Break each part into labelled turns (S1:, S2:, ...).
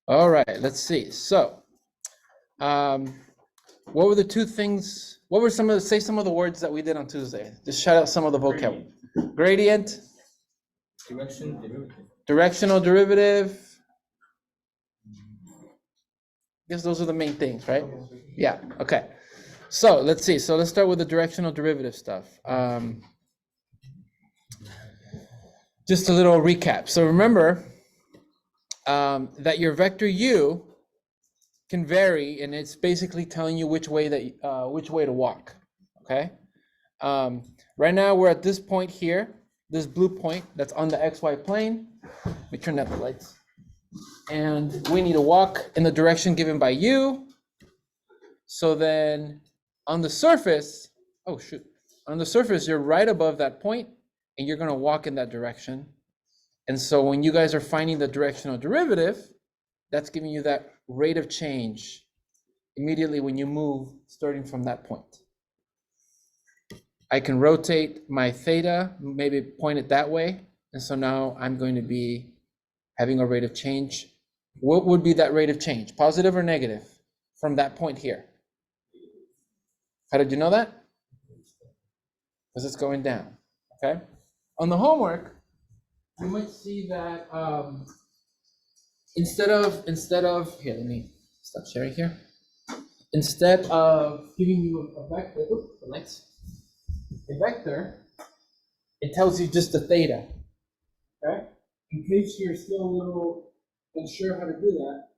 S1: All right, let's see. So, um, what were the two things? What were some of the, say some of the words that we did on Tuesday? Just shout out some of the vocabulary. Gradient,
S2: Direction derivative.
S1: directional derivative. I guess those are the main things, right? Yeah, okay. So let's see. So let's start with the directional derivative stuff. Just a little recap. So remember that your vector u can vary, and it's basically telling you which way to walk. Okay. Right now we're at this point here, this blue point that's on the xy plane. Let me turn down the lights. And we need to walk in the direction given by u. So then on the surface, oh shoot, on the surface, you're right above that point and you're gonna walk in that direction. And so when you guys are finding the directional derivative, that's giving you that rate of change immediately when you move starting from that point. I can rotate my theta, maybe point it that way. And so now I'm going to be having a rate of change. What would be that rate of change, positive or negative, from that point here? How did you know that? Because it's going down, okay? On the homework, you might see that instead of, here, let me stop sharing here. Instead of giving you a vector, a vector, it tells you just the theta, okay? In case you're still a little unsure how to do that,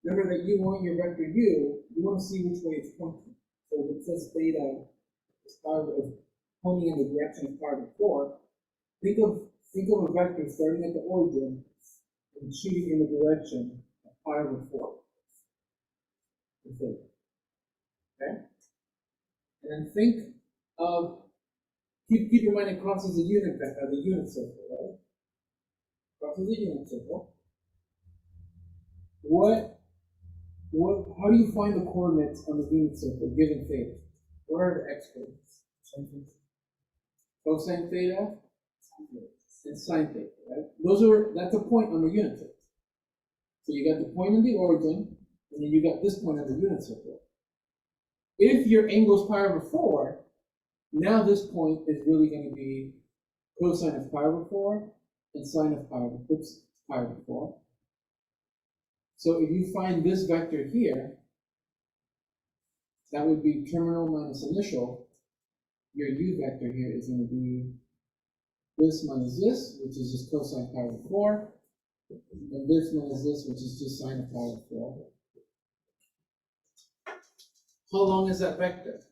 S1: remember that you want your vector u, you want to see which way it's pointing. So if it says theta is pointing in the direction of pi over 4, think of a vector starting at the origin and shooting in the direction of pi over 4. Okay? And then think of, keep your mind, it crosses the unit circle, right? Crosses the unit circle. How do you find the coordinates on the unit circle given theta? What are the x coordinates? Cosine theta and sine theta, right? That's a point on the unit circle. So you got the point in the origin, and then you got this point on the unit circle. If your angle is pi over 4, now this point is really going to be cosine of pi over 4 and sine of pi over 4. So if you find this vector here, that would be terminal minus initial. Your u vector here is going to be this minus this, which is just cosine pi over 4, and this minus this, which is just sine of pi over 4. How long is that vector?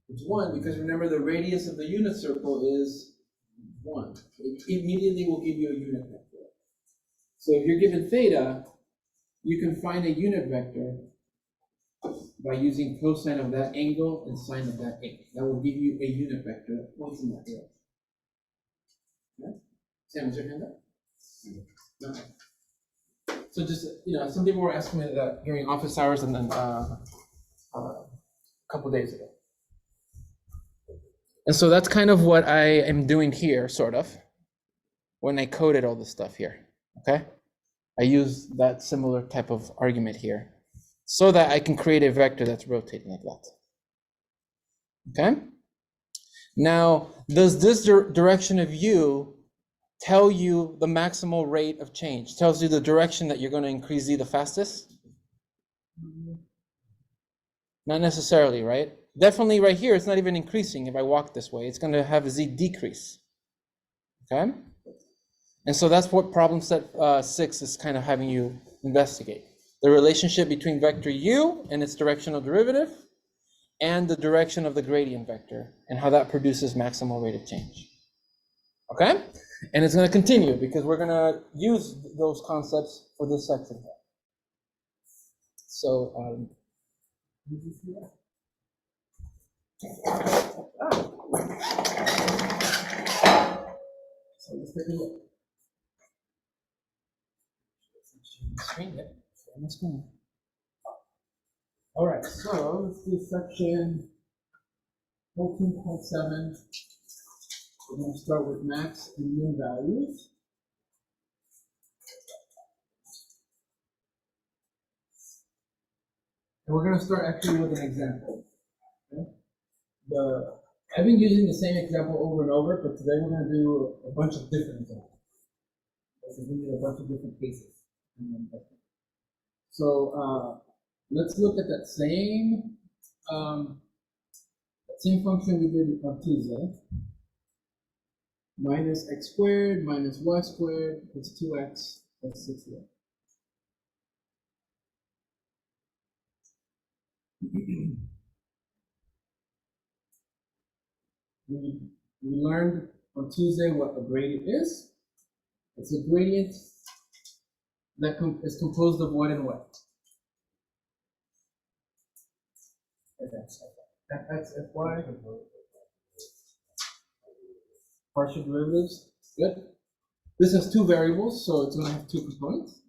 S1: It's 1, because remember the radius of the unit circle is 1. It immediately will give you a unit vector. So if you're given theta, you can find a unit vector by using cosine of that angle and sine of that angle. That will give you a unit vector that points in that direction. Okay? Sam, is your hand up? Okay. So just, some people were asking me that during office hours and then a couple days ago. And so that's kind of what I am doing here, sort of, when I coded all this stuff here, okay? I use that similar type of argument here so that I can create a vector that's rotating like that, okay? Now, does this direction of u tell you the maximal rate of change? Tells you the direction that you're going to increase z the fastest? Not necessarily, right? Definitely right here, it's not even increasing. If I walk this way, it's going to have a z decrease, okay? And so that's what problem set 6 is kind of having you investigate. The relationship between vector u and its directional derivative and the direction of the gradient vector and how that produces maximal rate of change. Okay? And it's going to continue because we're going to use those concepts for this section here. So, so let's take a look. All right, so let's do section 14.7. We're going to start with max and min values. And we're going to start actually with an example. Okay? I've been using the same example over and over, but today we're going to do a bunch of different examples. We're going to do a bunch of different cases. So let's look at that same function we did on Tuesday. Minus x squared minus y squared is 2x plus 6y. We learned on Tuesday what a gradient is. It's a gradient that is composed of what and what? Fx, fy. Partial derivatives. Good. This has two variables, so it's going to have two components.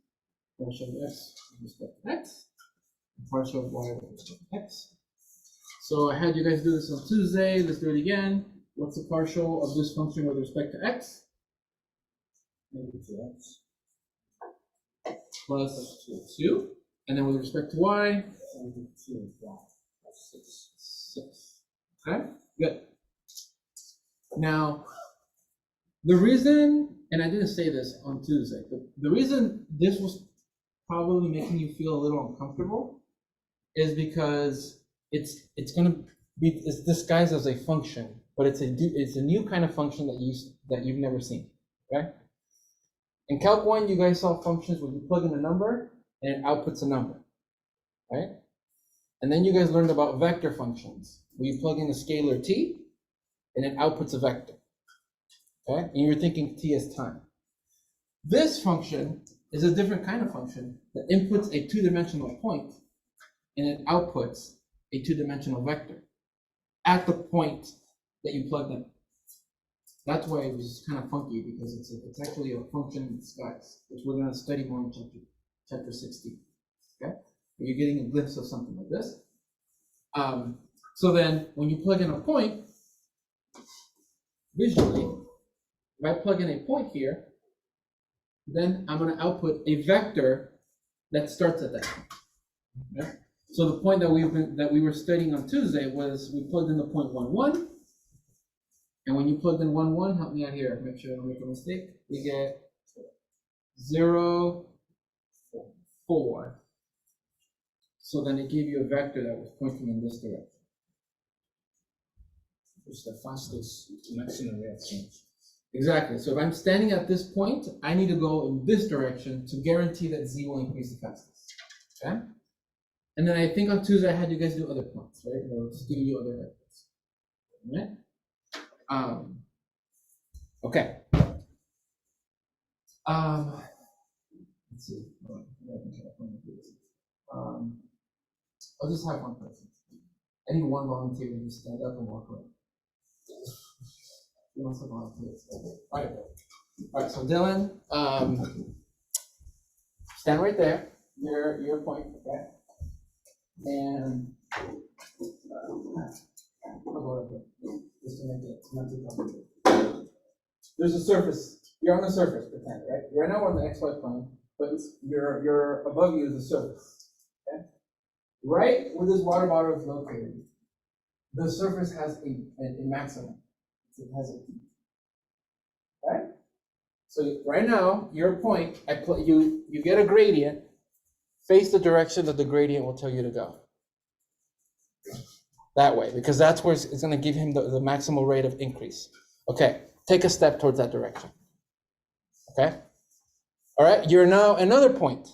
S1: Partial of x with respect to x, and partial of y with respect to x. So I had you guys do this on Tuesday. Let's do it again. What's the partial of this function with respect to x? Negative 2x plus 2. And then with respect to y, 2y plus 6. Okay, good. Now, the reason, and I didn't say this on Tuesday, but the reason this was probably making you feel a little uncomfortable is because it's going to be disguised as a function, but it's a new kind of function that you've never seen. Okay. In Calc 1, you guys saw functions where you plug in a number and it outputs a number, right? And then you guys learned about vector functions where you plug in a scalar t and it outputs a vector. Okay, and you were thinking t as time. This function is a different kind of function that inputs a two-dimensional point and it outputs a two-dimensional vector at the point that you plugged in. That's why it was kind of funky, because it's actually a function in disguise, which we're going to study more in chapter 16. Okay, you're getting a glimpse of something like this. So then, when you plug in a point, visually, if I plug in a point here, then I'm going to output a vector that starts at that point. Okay? So the point that we were studying on Tuesday was we plugged in the point 1, 1. And when you plug in 1, 1, help me out here, make sure I don't make a mistake. We get 0, 4. So then it gave you a vector that was pointing in this direction.
S2: It's the fastest maximum rate of change.
S1: Exactly. So if I'm standing at this point, I need to go in this direction to guarantee that z will increase the fastest. Okay? And then I think on Tuesday I had you guys do other points, right? Or just giving you other vectors. Right? Okay. Let's see. I'll just have one person. I need one volunteer to just stand up and walk away. Who wants to volunteer? All right. So Dylan, stand right there. Your point, okay? And just to make it not too complicated. There's a surface. You're on the surface, pretend, right? Right now we're on the xy plane, but you're above you is the surface. Okay? Right where this water bottle is located, the surface has a maximum. It has a peak. Okay? So right now, your point, you get a gradient, face the direction that the gradient will tell you to go. That way, because that's where it's going to give him the maximal rate of increase. Okay, take a step towards that direction. Okay? All right, you're now another point.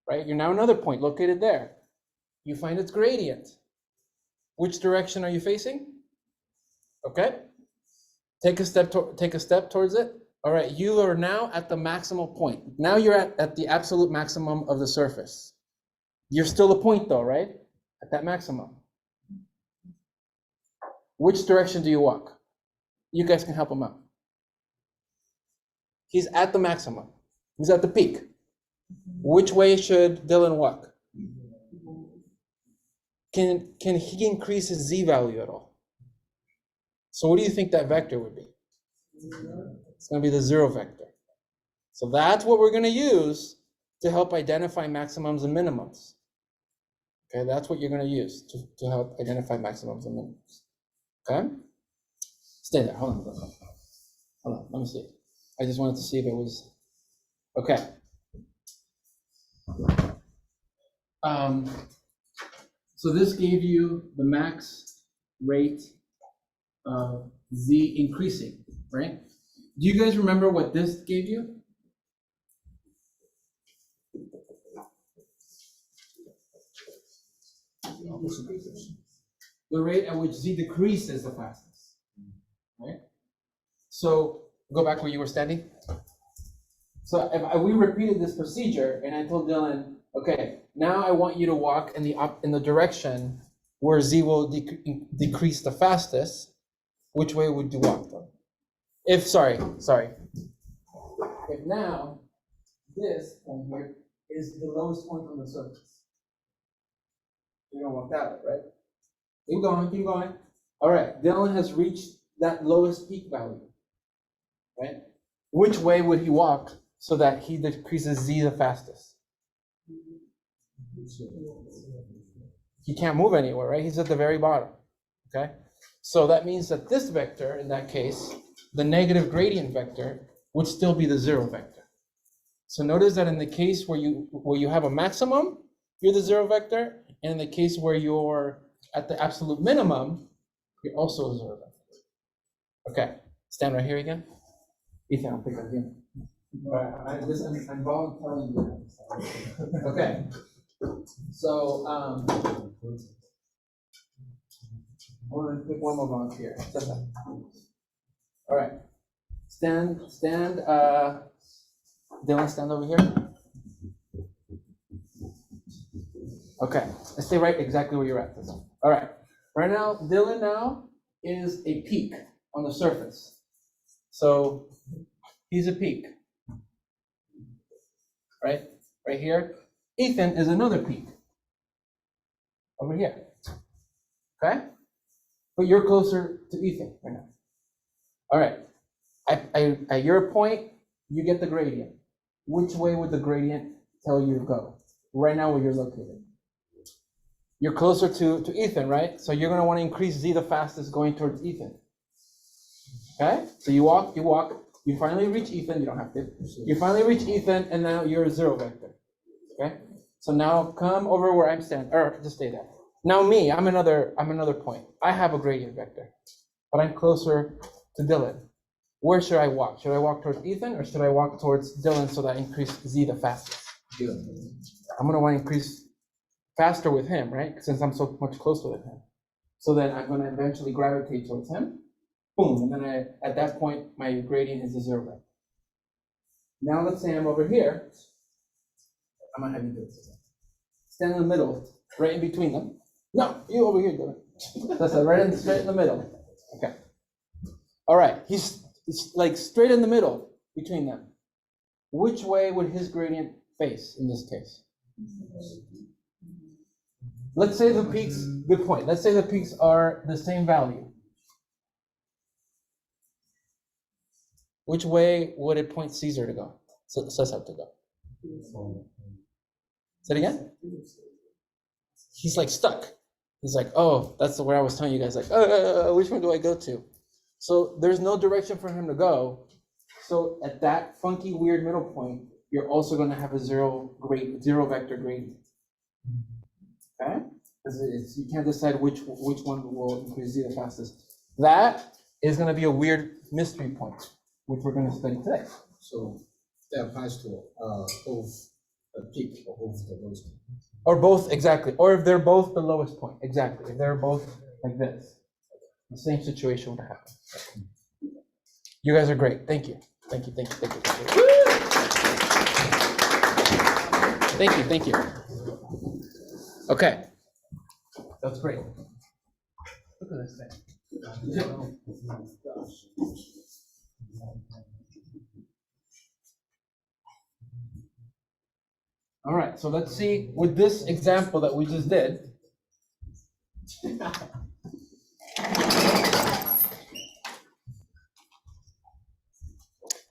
S1: Right? You're now another point located there. You find its gradient. Which direction are you facing? Okay? Take a step towards it. All right, you are now at the maximal point. Now you're at the absolute maximum of the surface. You're still a point though, right? At that maximum. Which direction do you walk? You guys can help him out. He's at the maximum. He's at the peak. Which way should Dylan walk? Can he increase his z value at all? So what do you think that vector would be? It's going to be the 0 vector. So that's what we're going to use to help identify maximums and minimums. Okay, that's what you're going to use to help identify maximums and minimums. Okay? Stay there. Hold on. Hold on. Let me see. I just wanted to see if it was okay. So this gave you the max rate of z increasing, right? Do you guys remember what this gave you? The rate at which z decreases the fastest, right? So go back where you were standing. So if we repeated this procedure and I told Dylan, okay, now I want you to walk in the direction where z will decrease the fastest, which way would you walk though? If now this point here is the lowest point on the surface, you're gonna walk that way, right? Keep going. All right, Dylan has reached that lowest peak value, right? Which way would he walk so that he decreases z the fastest? He can't move anywhere, right? He's at the very bottom, okay? So that means that this vector, in that case, the negative gradient vector, would still be the 0 vector. So notice that in the case where you have a maximum, you're the 0 vector, and in the case where you're at the absolute minimum, you're also a 0 vector. Okay, stand right here again. Ethan, I'll pick up again. I'm volunteering you. Okay. So I want to pick one more volunteer. All right. Stand. Dylan, stand over here. Okay. Stay right exactly where you're at. All right. Right now, Dylan now is a peak on the surface. So he's a peak. Right? Right here. Ethan is another peak. Over here. Okay? But you're closer to Ethan right now. All right. At your point, you get the gradient. Which way would the gradient tell you to go? Right now where you're located. You're closer to Ethan, right? So you're going to want to increase z the fastest going towards Ethan. Okay? So you walk. You finally reach Ethan. You don't have to. You finally reach Ethan, and now you're a 0 vector. Okay? So now come over where I'm standing, or just stay there. Now me, I'm another point. I have a gradient vector, but I'm closer to Dylan. Where should I walk? Should I walk towards Ethan, or should I walk towards Dylan so that I increase z the fastest? I'm going to want to increase faster with him, right? Since I'm so much closer with him. So then I'm going to eventually gravitate towards him. Boom, and then at that point, my gradient is a 0 vector. Now let's say I'm over here. I'm going to have you do it. Stand in the middle, right in between them. No, you over here, Dylan. That's it, straight in the middle. Okay. All right, he's like straight in the middle between them. Which way would his gradient face in this case? Let's say the peaks, good point. Let's say the peaks are the same value. Which way would it point Caesar to go? Cesar to go? Say it again? He's like stuck. He's like, oh, that's where I was telling you guys, like, which one do I go to? So there's no direction for him to go. So at that funky, weird middle point, you're also going to have a 0 vector gradient. Okay? Because you can't decide which one will increase z the fastest. That is going to be a weird mystery point, which we're going to study today.
S2: So that applies to both the peak or both the lowest.
S1: Or both, exactly. Or if they're both the lowest point, exactly. If they're both like this, the same situation would happen. You guys are great. Thank you. Thank you. Okay. That's great. Look at this thing. All right, so let's see with this example that we just did.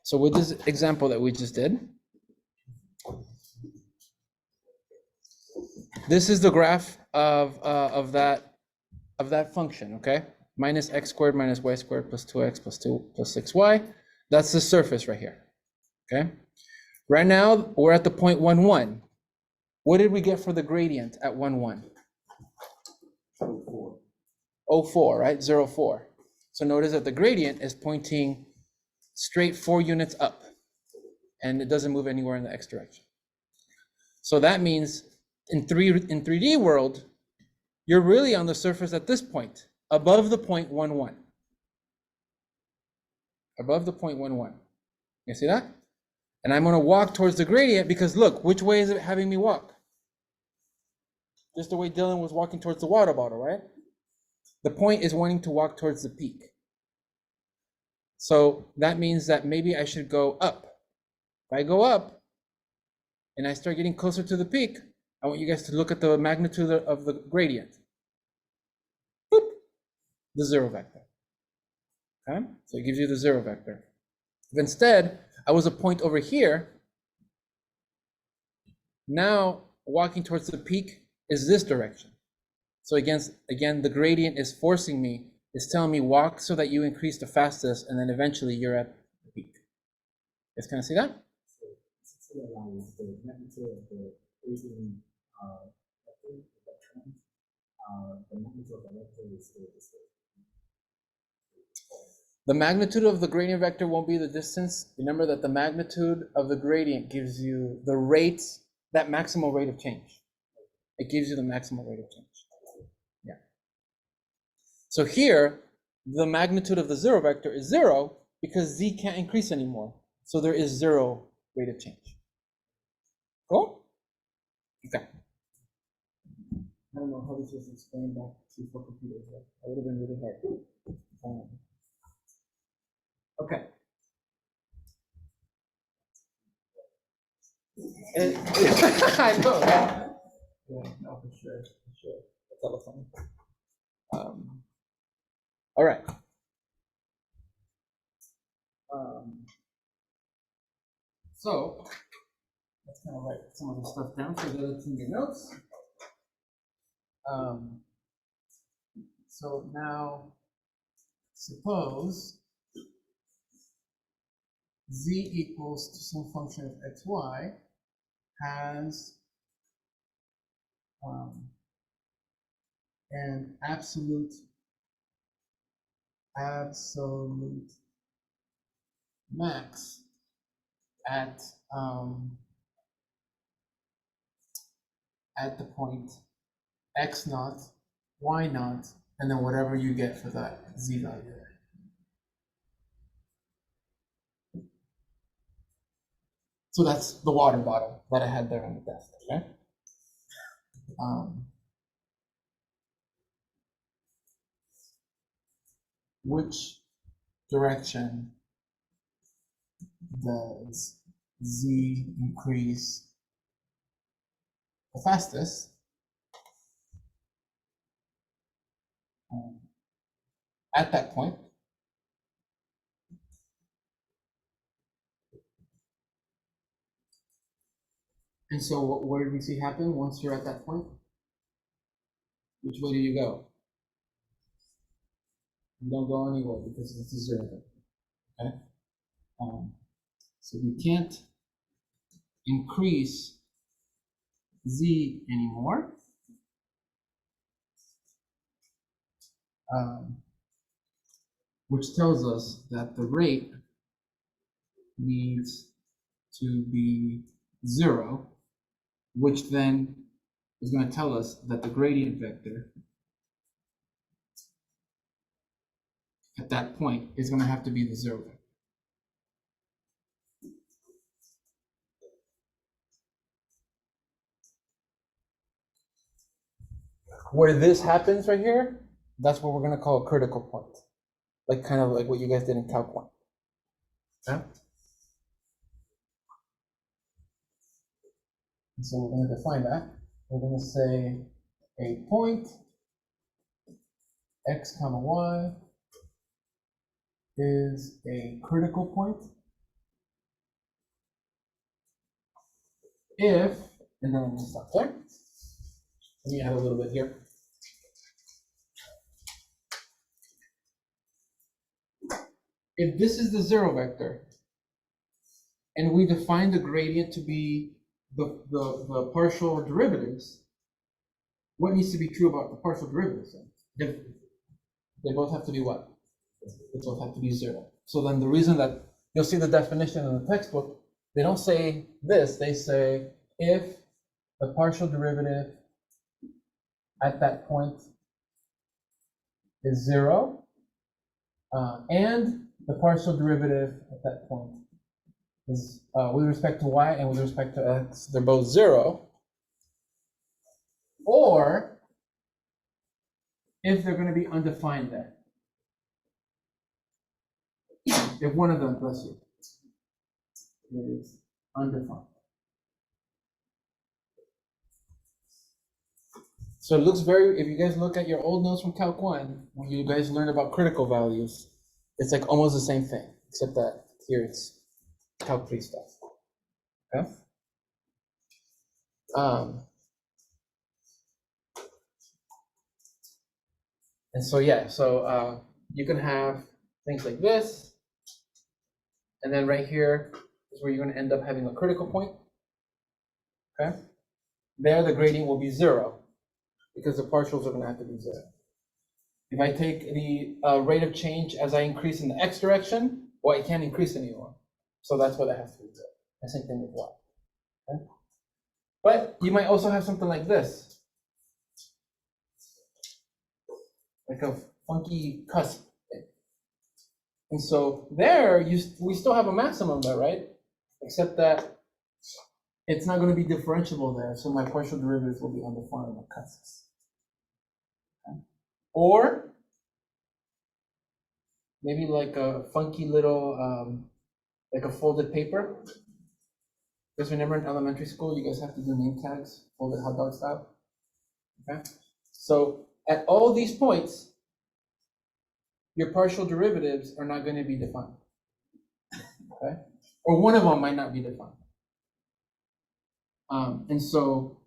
S1: So with this example that we just did, this is the graph of that function, okay? Minus x squared minus y squared plus 2x plus 2 plus 6y. That's the surface right here, okay? Right now, we're at the point 1, 1. What did we get for the gradient at 1, 1? 0.4, right? 0, 4. So notice that the gradient is pointing straight 4 units up, and it doesn't move anywhere in the x direction. So that means in 3D world, you're really on the surface at this point, above the point 1, 1. Above the point 1, 1. You see that? And I'm going to walk towards the gradient because look, which way is it having me walk? Just the way Dylan was walking towards the water bottle, right? The point is wanting to walk towards the peak. So that means that maybe I should go up. If I go up and I start getting closer to the peak, I want you guys to look at the magnitude of the gradient. Boop, the 0 vector. Okay, so it gives you the 0 vector. If instead I was a point over here, now walking towards the peak is this direction. So again, the gradient is forcing me, is telling me walk so that you increase the fastest, and then eventually you're at the peak. Guys, can I see that?
S2: So the magnitude of the gradient the magnitude of the vector is the same.
S1: The magnitude of the gradient vector won't be the distance. Remember that the magnitude of the gradient gives you the rate, that maximal rate of change. It gives you the maximal rate of change. Yeah. So here, the magnitude of the 0 vector is 0 because z can't increase anymore. So there is 0 rate of change. Cool? Okay. I don't know how this was explained back to for computers. That would have been really hard. Okay. I know. Yeah, no, for sure. That's all fun. All right. So let's kind of write some of the stuff down so that it's in your notes. So now, suppose z equals to some function of xy has an absolute max at the point x naught, y naught, and then whatever you get for that z value there. So that's the water bottle that I had there on the desk, okay? Which direction does z increase the fastest at that point? And so what did we see happen once you're at that point? Which way do you go? You don't go anywhere because it's a 0. Okay? So we can't increase z anymore. Which tells us that the rate needs to be 0, which then is going to tell us that the gradient vector at that point is going to have to be the 0 vector. Where this happens right here, that's what we're going to call a critical point. Like kind of like what you guys did in Calc 1. Okay? And so we're going to define that. We're going to say a point x comma y is a critical point if, and then we'll stop there. Let me add a little bit here. If this is the zero vector, and we define the gradient to be the partial derivatives, what needs to be true about the partial derivatives then? If they both have to be what? They both have to be zero. So then the reason that you'll see the definition in the textbook, they don't say this, they say if the partial derivative at that point is zero, and the partial derivative at that point is with respect to y and with respect to x, they're both zero, or if they're going to be undefined there. If one of them, bless you, is undefined. So it looks very, if you guys look at your old notes from Calc 1, when you guys learn about critical values, it's like almost the same thing, except that here it's Calc 3 stuff. Okay? And so, yeah, so you can have things like this, and then right here is where you're going to end up having a critical point. Okay? There, the gradient will be zero, because the partials are going to have to be zero. If I take the rate of change as I increase in the x direction, well, I can't increase anymore. So that's why that has to be zero. The same thing with y. Okay? But you might also have something like this, like a funky cusp. And so there, we still have a maximum there, right? Except that it's not going to be differentiable there, so my partial derivatives will be undefined by cusps. Okay. Or maybe like a funky little, like a folded paper. Because remember in elementary school, you guys have to do name tags, folded hot dog style. Okay. So at all these points, your partial derivatives are not going to be defined. Okay. Or one of them might not be defined. And so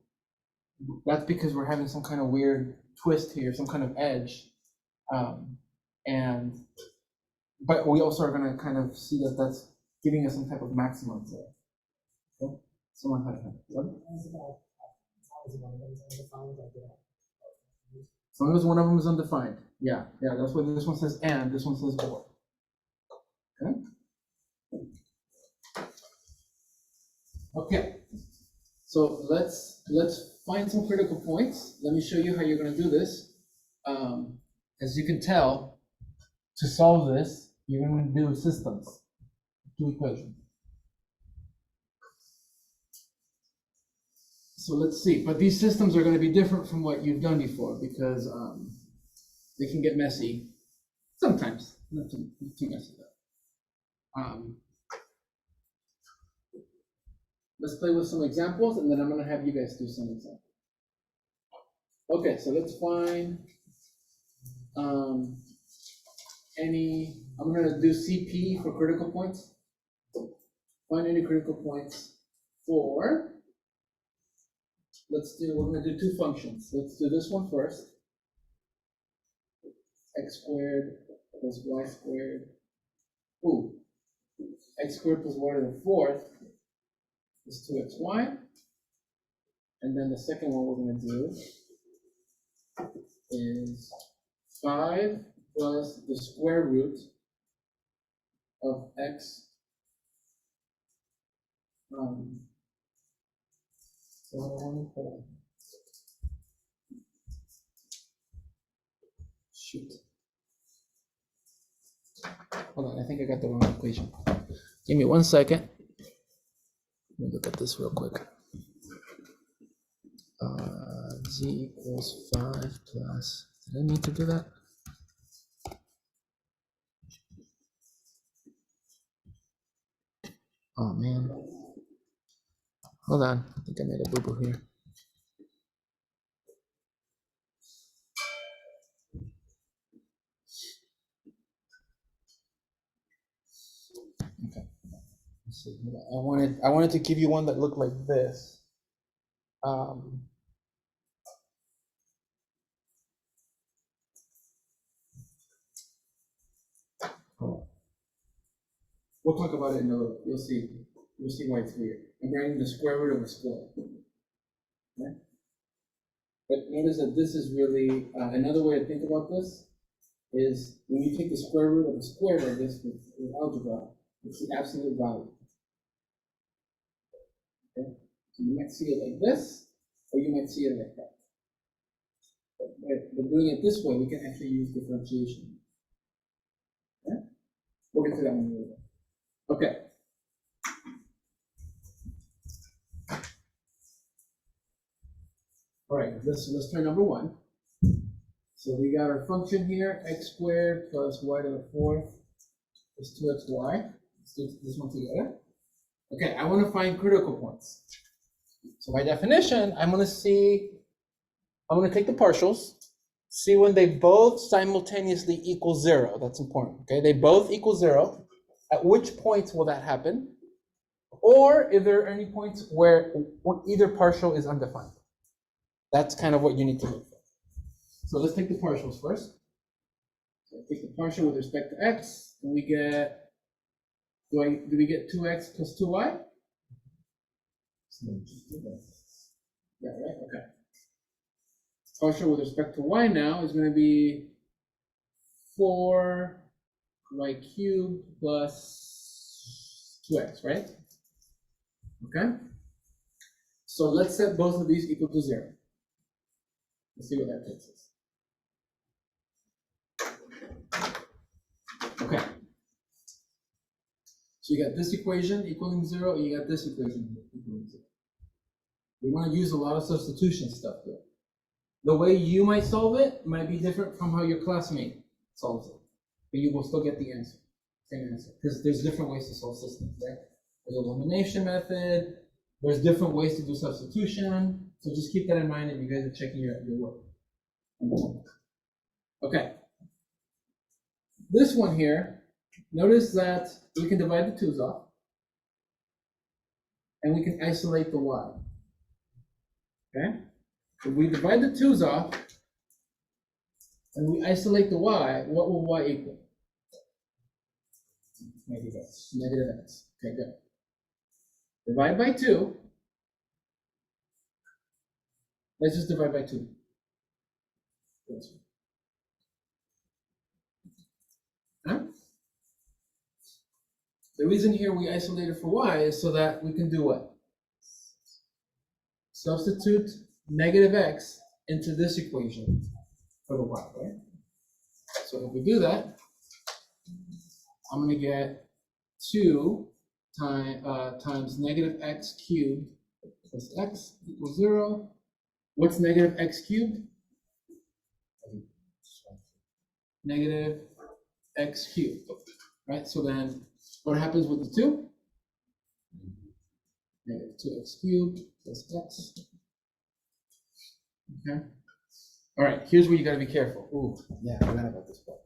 S1: that's because we're having some kind of weird twist here, some kind of edge. But we also are going to kind of see that that's giving us some type of maximum there. Okay? Someone had that. What? As long as one of them is undefined. Yeah, that's why this one says and, this one says or. Okay? Okay. So let's find some critical points. Let me show you how you're going to do this. As you can tell, to solve this, you're going to do systems, two equations. So let's see, but these systems are going to be different from what you've done before because they can get messy sometimes, not too messy though. Let's play with some examples, and then I'm going to have you guys do some examples. Okay, so let's find I'm going to do CP for critical points. Find any critical points for, we're going to do two functions. Let's do this one first. X squared plus y squared. Ooh, x squared plus y to the fourth is 2xy. And then the second one we're going to do is 5 plus the square root of x. Shoot. Hold on, I think I got the wrong equation. Give me 1 second. Let me look at this real quick. Z equals 5 plus, did I need to do that? Oh man. Hold on, I think I made a boo-boo here. Okay. Let's see. I wanted to give you one that looked like this. We'll talk about it in a little. You'll see why it's weird. I'm writing the square root of a square. Okay? But notice that this is really another way to think about this is when you take the square root of a square like this with algebra, it's the absolute value. Okay? So you might see it like this, or you might see it like that. But doing it this way, we can actually use differentiation. Okay? We'll get to that one later. Okay. All right, let's try number 1. So we got our function here, x squared plus y to the 4th is 2xy. Let's do this one together. Okay, I want to find critical points. So by definition, I'm going to take the partials, see when they both simultaneously equal 0. That's important. Okay, they both equal 0. At which points will that happen? Or if there are any points where either partial is undefined. That's kind of what you need to look for. So let's take the partials first. So take the partial with respect to x, and we get, do we get 2x plus 2y? Yeah, right, okay. Partial with respect to y now is going to be 4y cubed plus 2x, right? Okay. So let's set both of these equal to 0. Let's see what that takes us. Okay. So you got this equation equaling 0, and you got this equation equaling 0. We want to use a lot of substitution stuff here. The way you might solve it might be different from how your classmate solves it, but you will still get the answer, same answer, because there's different ways to solve systems, right? There's elimination method, there's different ways to do substitution, so just keep that in mind if you guys are checking your work. Okay. This one here, notice that we can divide the 2's off, and we can isolate the y. Okay? If we divide the 2's off, and we isolate the y, what will y equal? Negative x. Negative x. Okay, good. Divide by 2. Let's just divide by 2. Huh? The reason here we isolated for y is so that we can do what? Substitute negative x into this equation for the y, right? So if we do that, I'm going to get 2 times negative x cubed plus x equals 0. What's negative x cubed? Negative x cubed, right? So then what happens with the 2? Negative 2x cubed plus x. Okay. All right, here's where you got to be careful. Ooh, yeah, I forgot about this part.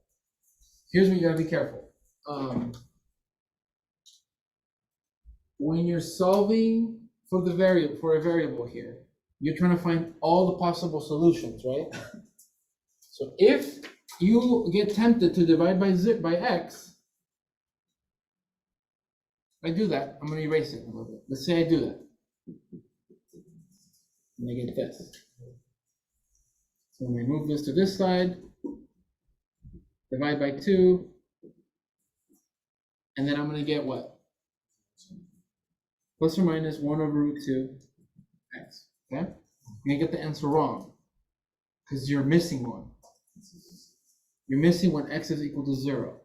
S1: Here's where you got to be careful. When you're solving for a variable here, you're trying to find all the possible solutions, right? So if you get tempted to divide by x, if I do that, I'm going to erase it a little bit. Let's say I do that. And I get this. So I'm going to move this to this side, divide by 2, and then I'm going to get what? Plus or minus 1 over root 2 x. Okay? I'm going to get the answer wrong because you're missing one. You're missing when x is equal to 0.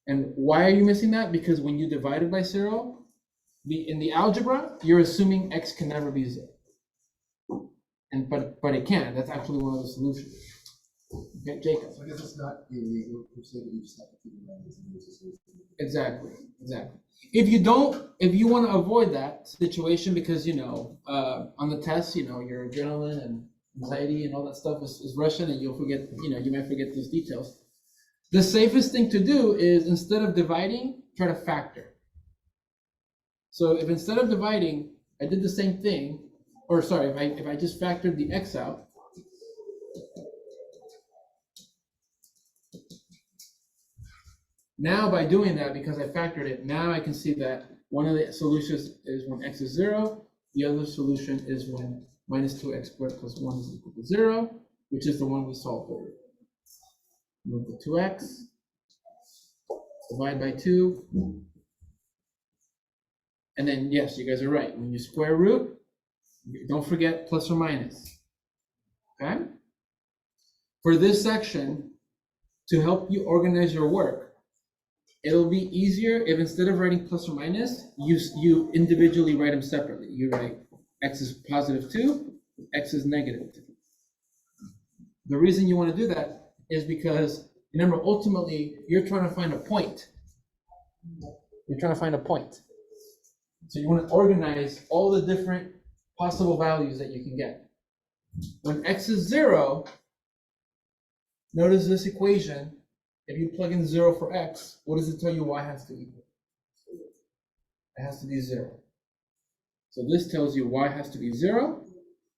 S1: And why are you missing that? Because when you divide it by 0, in the algebra, you're assuming x can never be 0. But it can. That's actually one of the solutions. Okay, Jacob.
S2: So I guess it's not illegal per se, but you just have to keep in mind there's a solution.
S1: Exactly. If you want to avoid that situation because on the test, your adrenaline and anxiety and all that stuff is rushing and you'll forget, you might forget these details. The safest thing to do is instead of dividing, try to factor. So if instead of dividing, I did the same thing, or sorry, if I just factored the x out, Now by doing that, because I factored it, now I can see that one of the solutions is when x is 0, the other solution is when minus 2x squared plus 1 is equal to 0, which is the one we solved for. Move the 2x, divide by 2, and then yes, you guys are right. When you square root, don't forget plus or minus. Okay? For this section, to help you organize your work, it'll be easier if instead of writing plus or minus, you individually write them separately. You write x is positive 2, x is negative 2. The reason you want to do that is because, remember, ultimately, you're trying to find a point. You're trying to find a point. So you want to organize all the different possible values that you can get. When x is 0, notice this equation. If you plug in 0 for x, what does it tell you y has to equal? It has to be 0. So this tells you y has to be 0.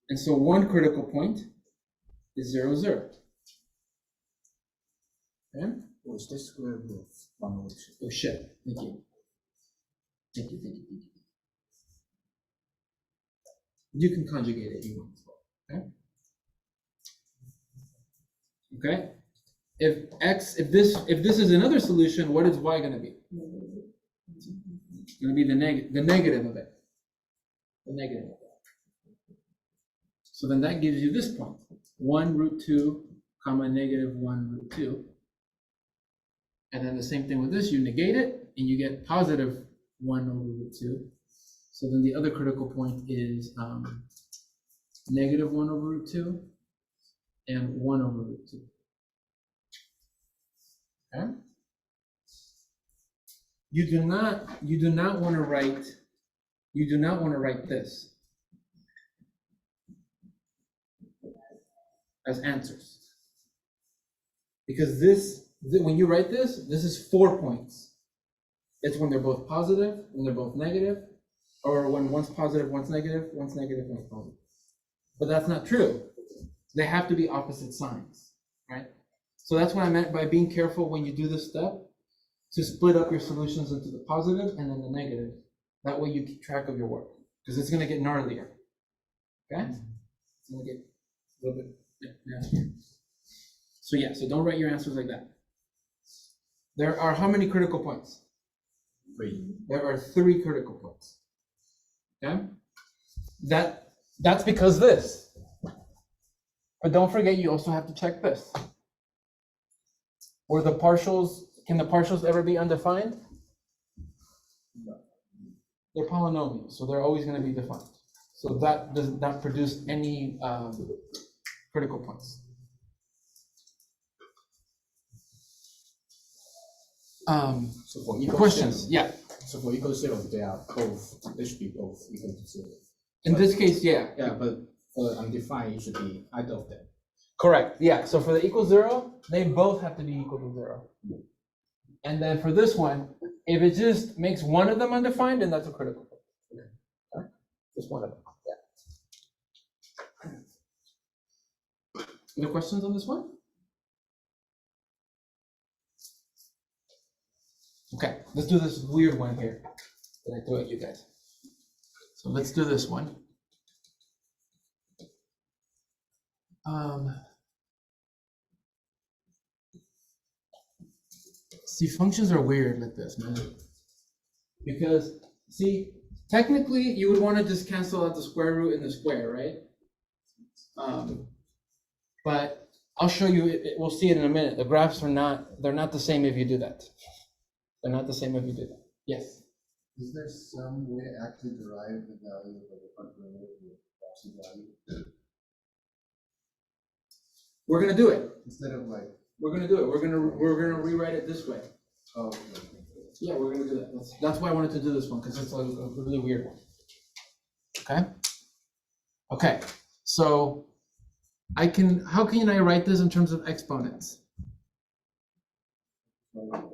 S1: And so one critical point is 0, 0. Okay?
S2: What's the square root of 1 over 2?
S1: Oh shit, thank you. Thank you. You can conjugate it if you want as well, okay? Okay? If this is another solution, what is y gonna be? It's gonna be the negative of it. The negative of it. So then that gives you this point. 1 root 2, comma negative 1 root 2. And then the same thing with this, you negate it, and you get positive 1 over root 2. So then the other critical point is negative 1 over root 2 and 1 over root 2. Okay? You do not want to write this as answers. Because when you write this is 4 points. It's when they're both positive, when they're both negative, or when one's positive, one's negative, one's positive. But that's not true. They have to be opposite signs, right? So that's what I meant by being careful when you do this step, to split up your solutions into the positive and then the negative. That way you keep track of your work, because it's going to get gnarlier. Okay? It's going to get a little bit nastier. So yeah, so don't write your answers like that. There are how many critical points?
S2: 3.
S1: There are 3 critical points. Okay? That's because this. But don't forget, you also have to check this. Or the partials, can the partials ever be undefined?
S2: No.
S1: They're polynomials, so they're always going to be defined. So that does not produce any critical points.
S2: So for equal
S1: Questions?
S2: 0,
S1: Yeah.
S2: So for equal 0, they should be both equal to 0.
S1: In this case, yeah.
S2: Yeah, but for undefined, it should be either of them.
S1: Correct. Yeah. So for the equal 0, they both have to be equal to 0. And then for this one, if it just makes one of them undefined, then that's a critical point. Okay. Just one of them. Yeah. Any questions on this one? Okay, let's do this weird one here that I threw at you guys. So let's do this one. See, functions are weird like this, man. Because, see, technically you would want to just cancel out the square root and the square, right? But I'll show you, we'll see it in a minute. The graphs are they're not the same if you do that. They're not the same if you do that. Yes?
S3: Is there some way to actually derive the value of the front row of the proxy value?
S1: We're gonna do it.
S3: Instead of like,
S1: We're gonna do it. We're gonna rewrite it this way.
S3: oh,
S1: Yeah, we're gonna do that. That's why I wanted to do this one, because it's a really weird one. Okay? Okay, so how can I write this in terms of exponents? Oh,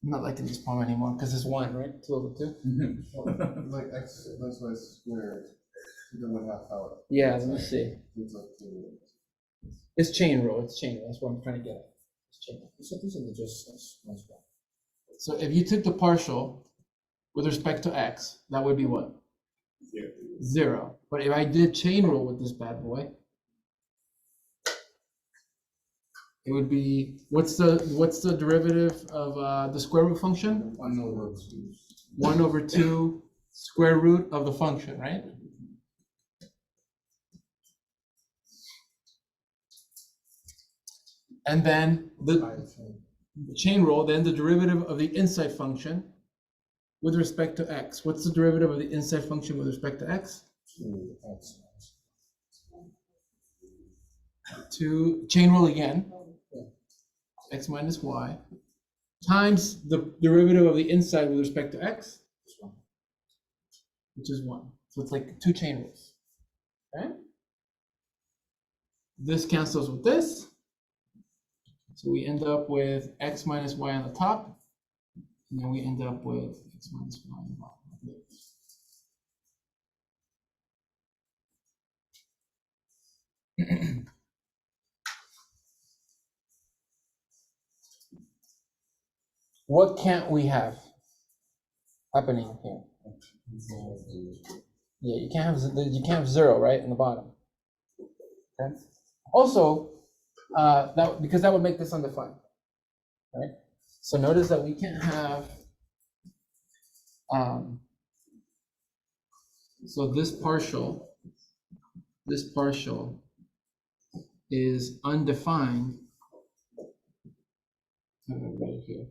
S1: I'm not liking this poem anymore, because it's 1, right? 2 over 2.
S3: like x plus y squared, then 1/2 power.
S1: Yeah, let me see.
S3: It's like 2.
S1: It's chain rule. It's chain rule. That's what I'm trying to get at. It's chain rule.
S2: So this is just much better.
S1: So if you took the partial with respect to x, that would be what? 0. But if I did chain rule with this bad boy, it would be, what's the derivative of the square root function?
S3: 1/2.
S1: 1/2 square root of the function, right? And then the chain rule, then the derivative of the inside function with respect to x. What's the derivative of the inside function with respect to x?
S2: 2x.
S1: To chain rule again, x minus y, times the derivative of the inside with respect to x, which is 1. So it's like 2 chain rules. Okay? This cancels with this. So we end up with x minus y on the top, and then we end up with x minus y on the bottom. What can't we have happening here? Yeah, you can't have 0, right, in the bottom. Okay. Also, because that would make this undefined, right? So notice that we can't have. So this partial is undefined. Right here.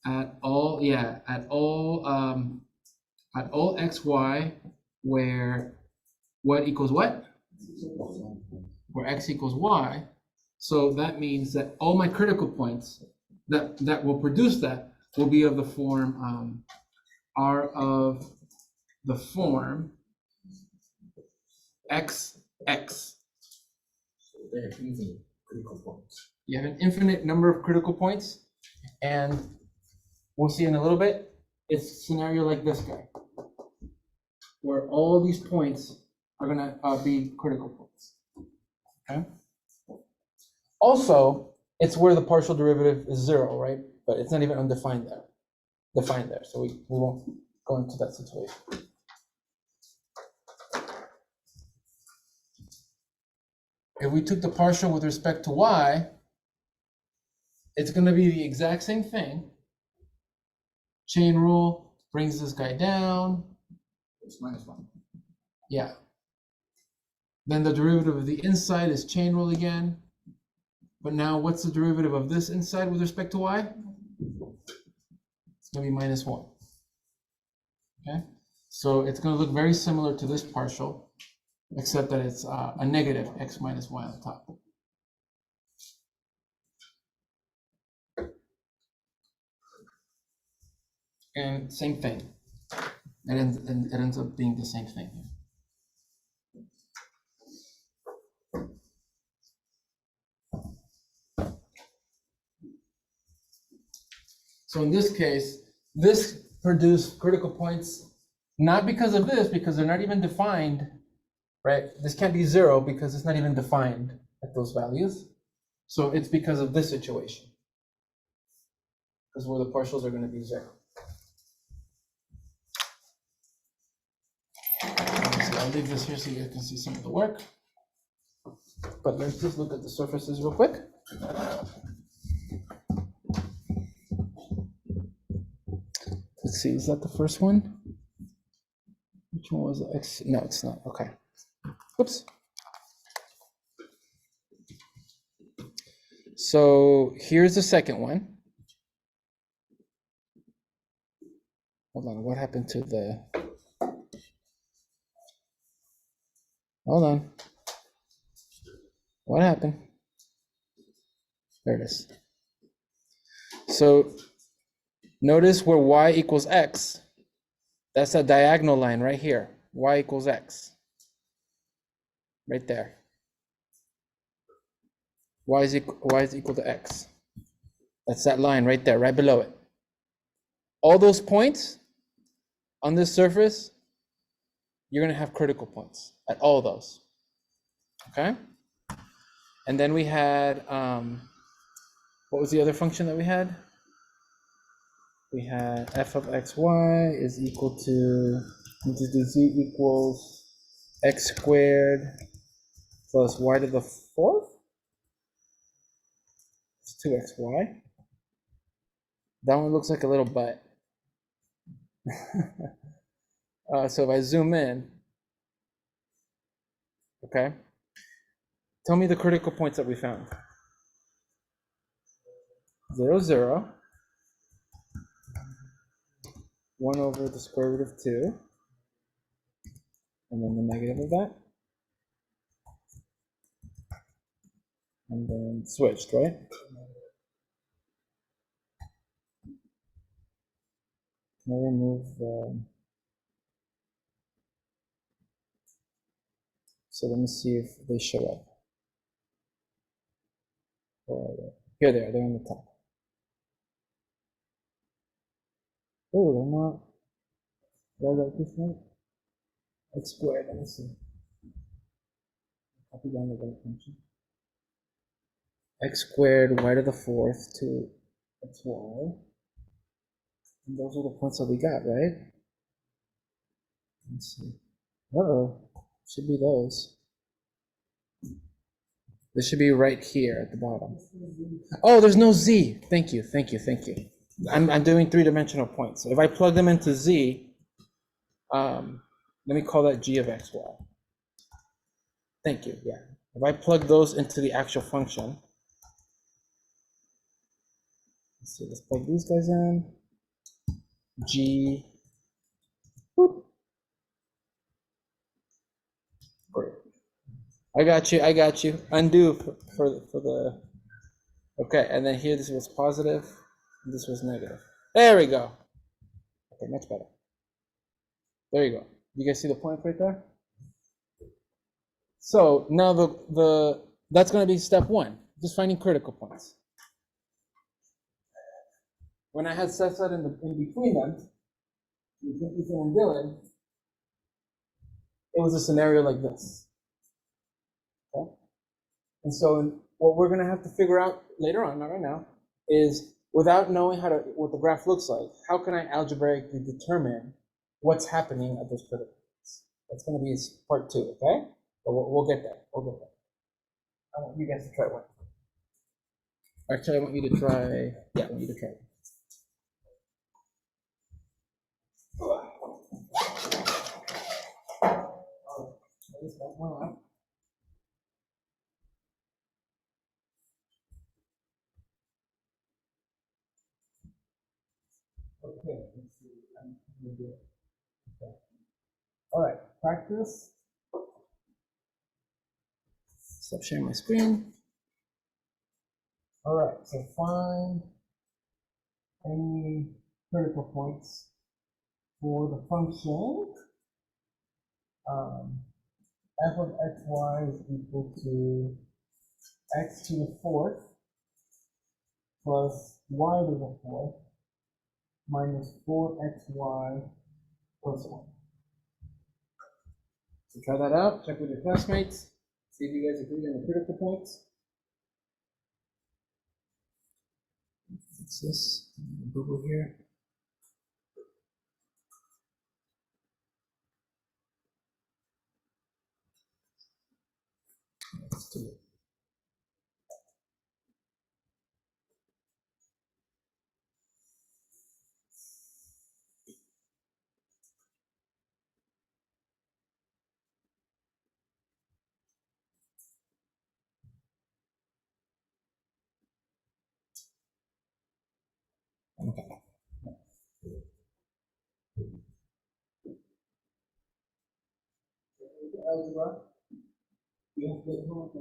S1: At all xy where what equals what? Where x equals y. So that means that all my critical points that will produce that will be of the form are of the form x.
S2: They have infinite critical points.
S1: You have an infinite number of critical points, and we'll see in a little bit, it's a scenario like this guy, where all these points are gonna be critical points, okay? Also, it's where the partial derivative is 0, right? But it's not even undefined there, so we won't go into that situation. If we took the partial with respect to y, it's going to be the exact same thing. Chain rule brings this guy down.
S2: It's -1.
S1: Yeah. Then the derivative of the inside is chain rule again. But now what's the derivative of this inside with respect to y? It's going to be -1. Okay. So it's going to look very similar to this partial, except that it's a negative x minus y on the top. And same thing. It ends up being the same thing here. So in this case, this produced critical points, not because of this, because they're not even defined, right? This can't be 0 because it's not even defined at those values. So it's because of this situation, because where the partials are going to be 0. So I'll leave this here so you guys can see some of the work. But let's just look at the surfaces real quick. Let's see, is that the first one? Which one was X? No, it's not. Okay. Oops. So here's the second one. Hold on, what happened to the... Hold on. What happened? There it is. So notice where y equals x, that's a diagonal line right here. Y equals x. Right there. Y is equal to x. That's that line right there, right below it. All those points on this surface, you're going to have critical points at all those. Okay? And then we had, what was the other function that we had? We had f of xy is equal to, let's do z equals x squared plus y to the fourth? It's 2xy. That one looks like a little butt. So if I zoom in, okay, tell me the critical points that we found. 0, 0, 1 over the square root of 2, and then the negative of that, and then switched, right? Now remove the, so let me see if they show up. Where are they? Here they are, they're on the top. Oh, they're not, they're like this one. X squared, let me see. Copy down the right function. X squared, y to the fourth, 2xy. And those are the points that we got, right? Let's see. Uh-oh, should be those. This should be right here at the bottom. Oh, there's no z. Thank you, thank you, thank you. I'm doing three-dimensional points. So if I plug them into z, let me call that g of xy. Thank you, yeah. If I plug those into the actual function, let's see, let's plug these guys in. G, boop. Great. I got you. Undo for the, okay, and then here this was positive, and this was negative. There we go. Okay, much better. There you go. You guys see the point right there? So now that's going to be step one, just finding critical points. When I had set in between them, between Ethan and Dylan, it was a scenario like this. Okay? And so what we're going to have to figure out later on, not right now, is without knowing what the graph looks like, how can I algebraically determine what's happening at those critical points? That's going to be part 2, okay? But we'll get there. We'll get there. I want you guys to try one. Actually, I want you to try. Yeah, I want you to try. Okay, let's see. Okay. All right, practice. Stop sharing my screen. All right, so find any critical points for the function f of xy is equal to x to the fourth plus y to the fourth minus 4xy plus 1. So try that out, check with your classmates, see if you guys agree on the critical points. What's this? Google here. Let's do it. Okay. Algebra. You have to get homework.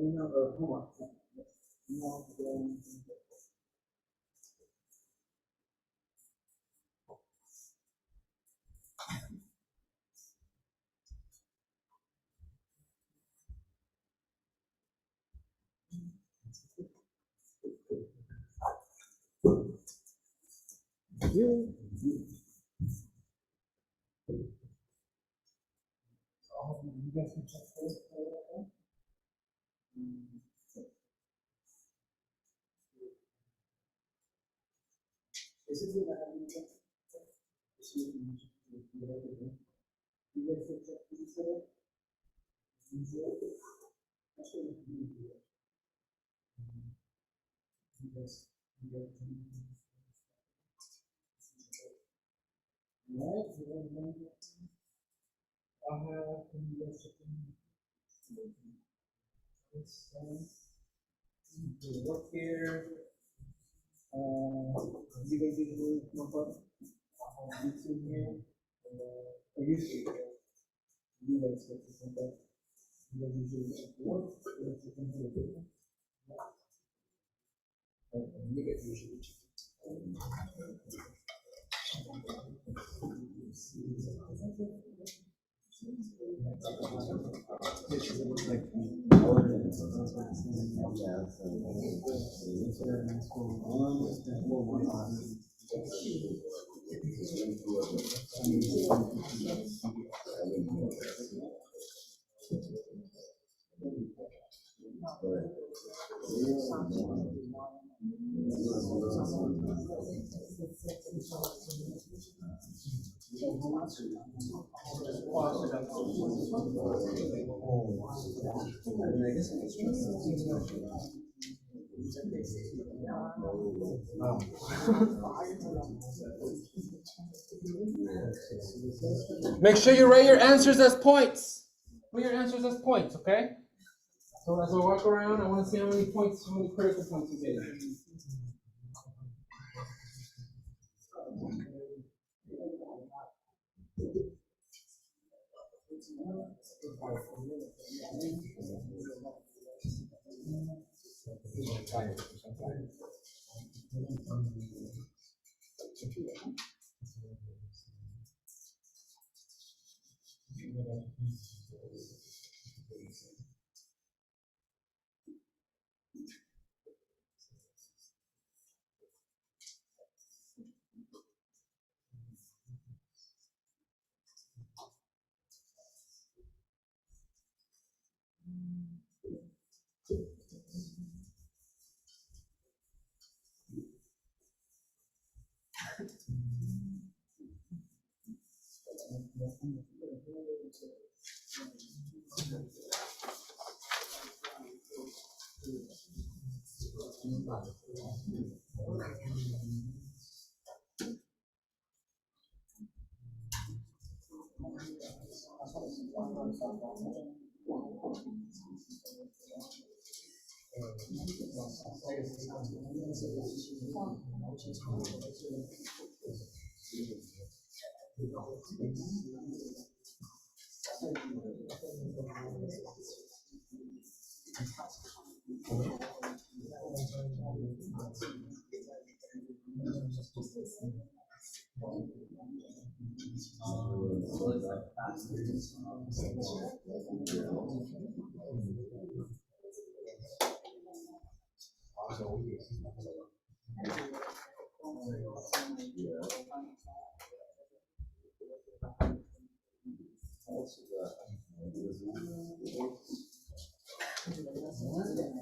S1: You guys can check this. Look here. You guys usually come up YouTube here. Or usually you guys get to come up. You guys usually work. You guys usually. Make sure you write your answers as points. Put your answers as points, okay? So as I walk around, I want to see how many points, how many critical points you get.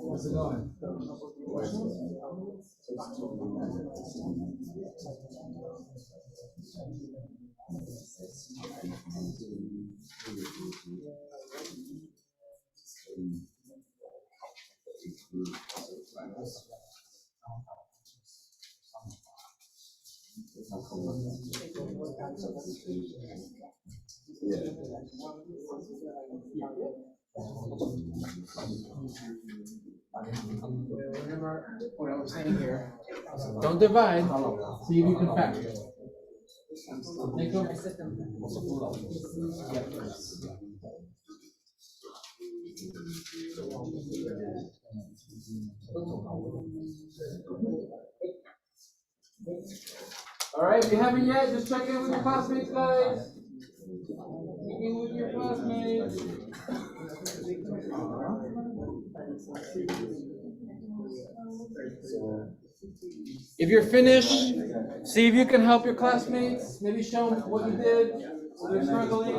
S1: How's it going? Remember what I was saying here. Don't divide, see if you can factor. Think of All right, if you haven't yet, just check in with your classmates, guys. Check in with your classmates. If you're finished, see if you can help your classmates. Maybe show them what you did. They're struggling.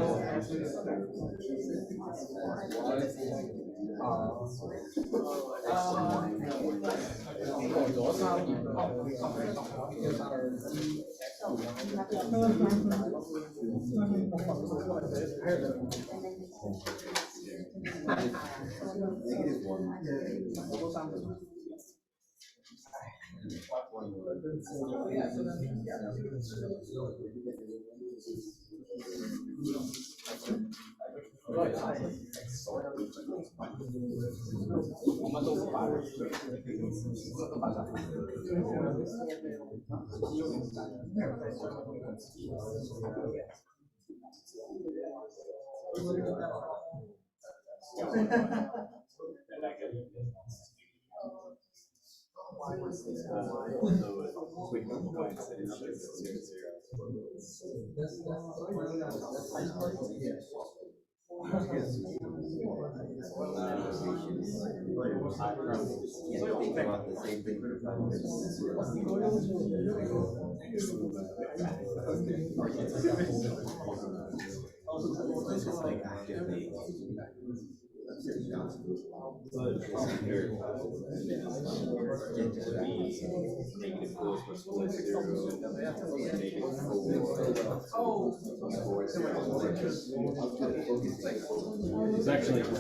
S4: It's actually, like,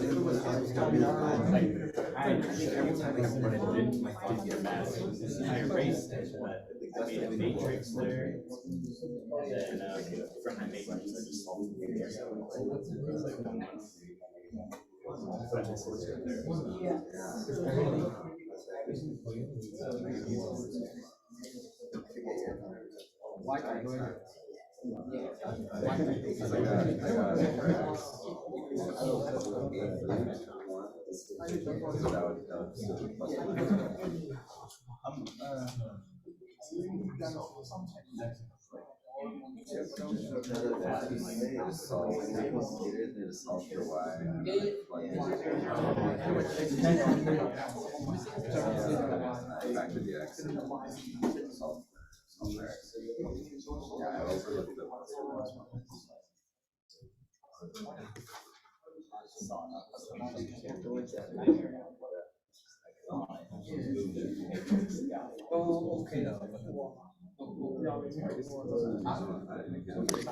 S4: I think every time I put it in, my thoughts get mad. I erased it, but I made a matrix there. And then, from my matrix, I just solved the matrix. So it was like 1 month. But it's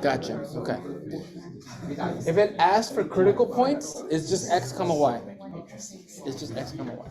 S1: Gotcha. Okay. If it asks for critical points, it's just x comma y. It's just x comma y.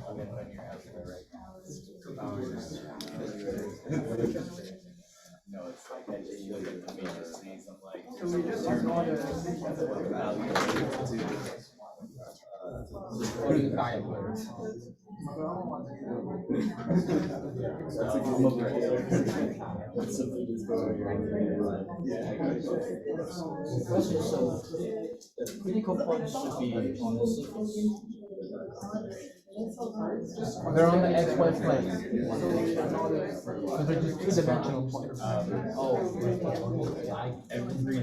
S5: So the critical points should be on the surface.
S1: They're on the xy plane. So they're just two-dimensional points.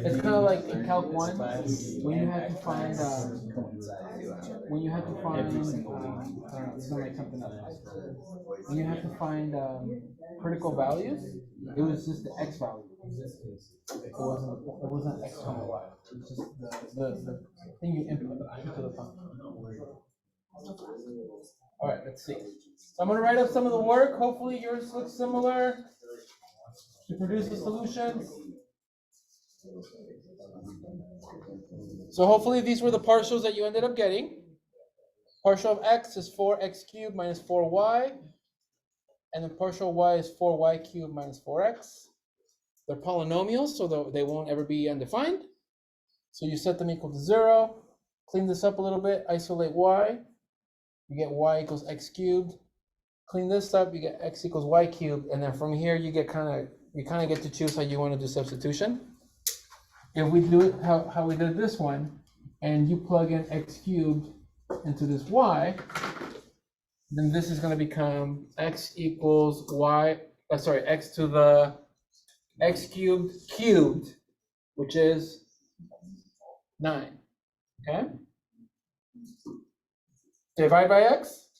S1: It's kind of like in Calc 1 when you have to find it's gonna make something up. When you have to find critical values, it was just the x value. It wasn't x comma y. It was just the thing you input into the function. All right, let's see. So I'm going to write up some of the work. Hopefully yours looks similar to produce the solutions. So hopefully these were the partials that you ended up getting. Partial of x is 4x cubed minus 4y. And then partial y is 4y cubed minus 4x. They're polynomials, so they won't ever be undefined. So you set them equal to 0. Clean this up a little bit. Isolate y. You get y equals x cubed. Clean this up, you get x equals y cubed, and then from here you kind of get to choose how you want to do substitution. If we do it how we did this one, and you plug in x cubed into this y, then this is going to become x equals y. X to the x cubed, which is 9. Okay. Divide by x.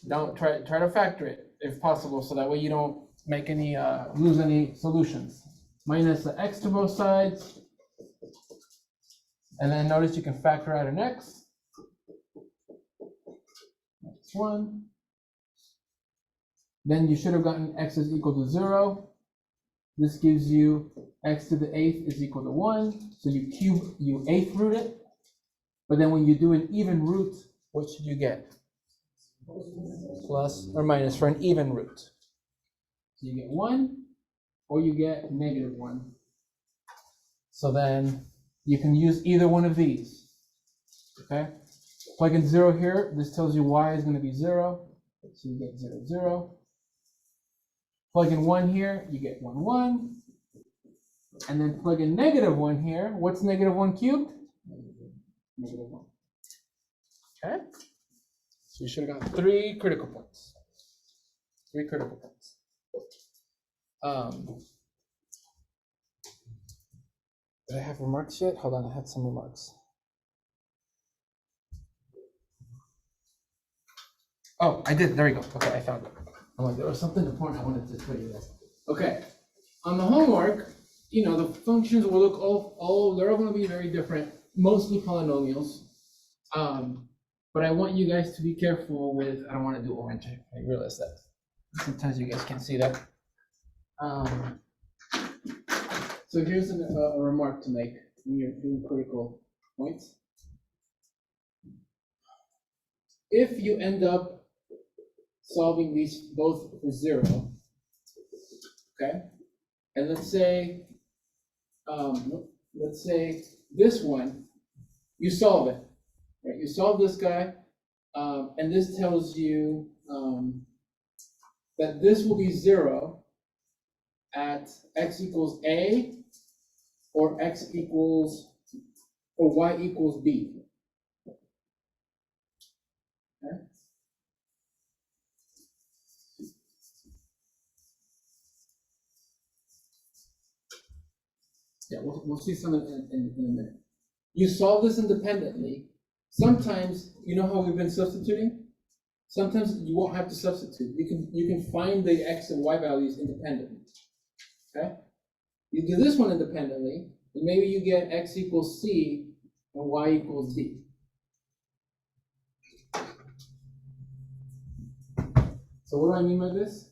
S1: Don't try to factor it if possible, so that way you don't make any lose any solutions. Minus the x to both sides, and then notice you can factor out an x. That's 1. Then you should have gotten x is equal to 0. This gives you x to the 8th is equal to 1. So you 8th root it. But then when you do an even root, what should you get? Plus or minus for an even root. So you get 1 or you get -1. So then you can use either one of these. Okay? Plug in 0 here. This tells you y is going to be 0. So you get 0, 0. Plug in 1 here, you get 1, 1. And then plug in -1 here. What's -1 cubed? -1. Okay? So you should have got 3 critical points. 3 critical points. Did I have remarks yet? Hold on, I had some remarks. Oh, I did. There we go. Okay, I found it. I'm like, there was something important I wanted to tell you guys. Okay, on the homework, the functions will look they're all going to be very different, mostly polynomials. But I want you guys to be careful with, I don't want to do orange, I realize that. Sometimes you guys can't see that. So here's a remark to make when you're doing critical points. If you end up solving these both for 0, okay? And let's say this one, you solve it, right? You solve this guy, and this tells you that this will be 0 at x equals a, or y equals b. Okay? Yeah, we'll see some in a minute. You solve this independently. Sometimes, you know how we've been substituting? Sometimes you won't have to substitute. You can find the x and y values independently. Okay? You do this one independently, and maybe you get x equals c and y equals d. So what do I mean by this?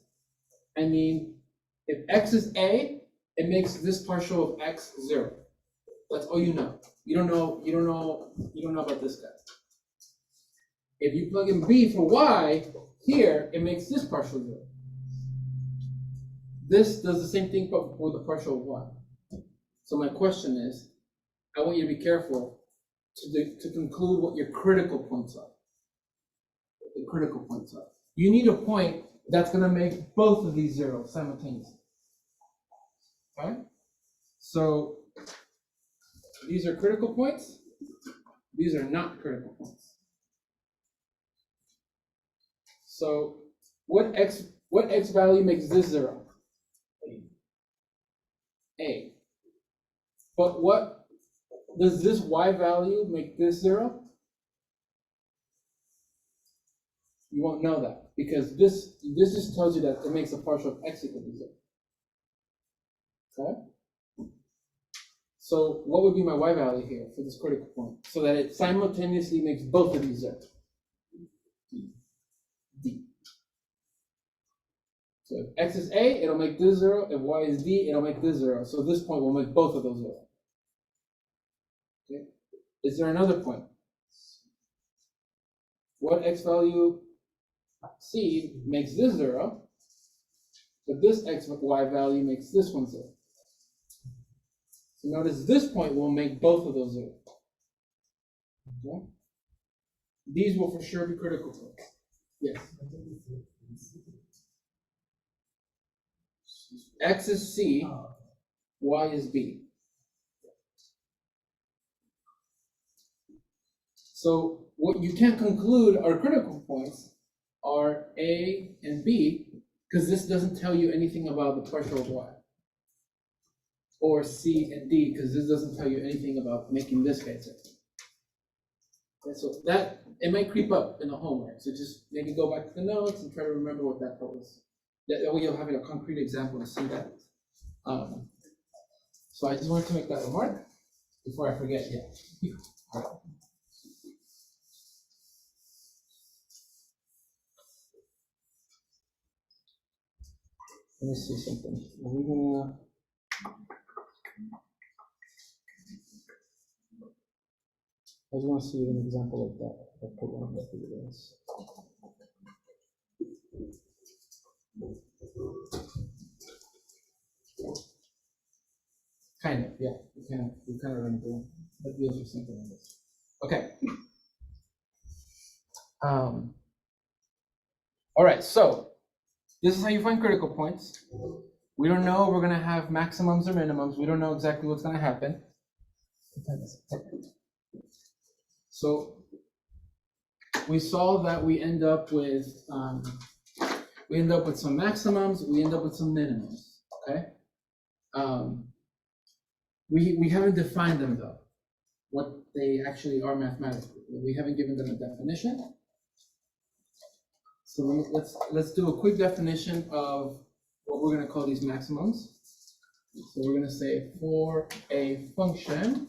S1: I mean, if x is a, it makes this partial of x 0. That's all you know. You don't know about this guy. If you plug in b for y here, it makes this partial 0. This does the same thing but for the partial of y. So my question is, I want you to be careful to conclude what your critical points are. The critical points are. You need a point that's going to make both of these 0 simultaneously. Okay? So these are critical points. These are not critical points. So what x value makes this 0? A. But what does this y value make this 0? You won't know that because this just tells you that it makes a partial of x equal to 0. Okay? So what would be my y value here for this critical point so that it simultaneously makes both of these 0? D. So if x is a, it'll make this 0. If y is d, it'll make this 0. So this point will make both of those 0. Okay? Is there another point? What x value c makes this 0, but this x y value makes this one 0. So notice this point will make both of those 0. Okay? These will for sure be critical points. Yes. X is c, y is b. So what you can't conclude are critical points are a and b, because this doesn't tell you anything about the partial of y. Or c and d, because this doesn't tell you anything about making this guy 0. And so that, it might creep up in the homework, so just maybe go back to the notes and try to remember what that was. That way you'll have a concrete example to see that. So I just wanted to make that remark before I forget, yeah. All right. Let me see something. Are we gonna? I just want to see an example of that. I'll put one of the videos. Kind of, yeah. We kind of run through that deals with something like this. Okay. All right, so this is how you find critical points. We don't know if we're gonna have maximums or minimums. We don't know exactly what's gonna happen. So we saw that we end up with some maximums, we end up with some minimums, okay? We haven't defined them though, what they actually are mathematically. We haven't given them a definition. So let's do a quick definition of what we're gonna call these maximums. So we're gonna say for a function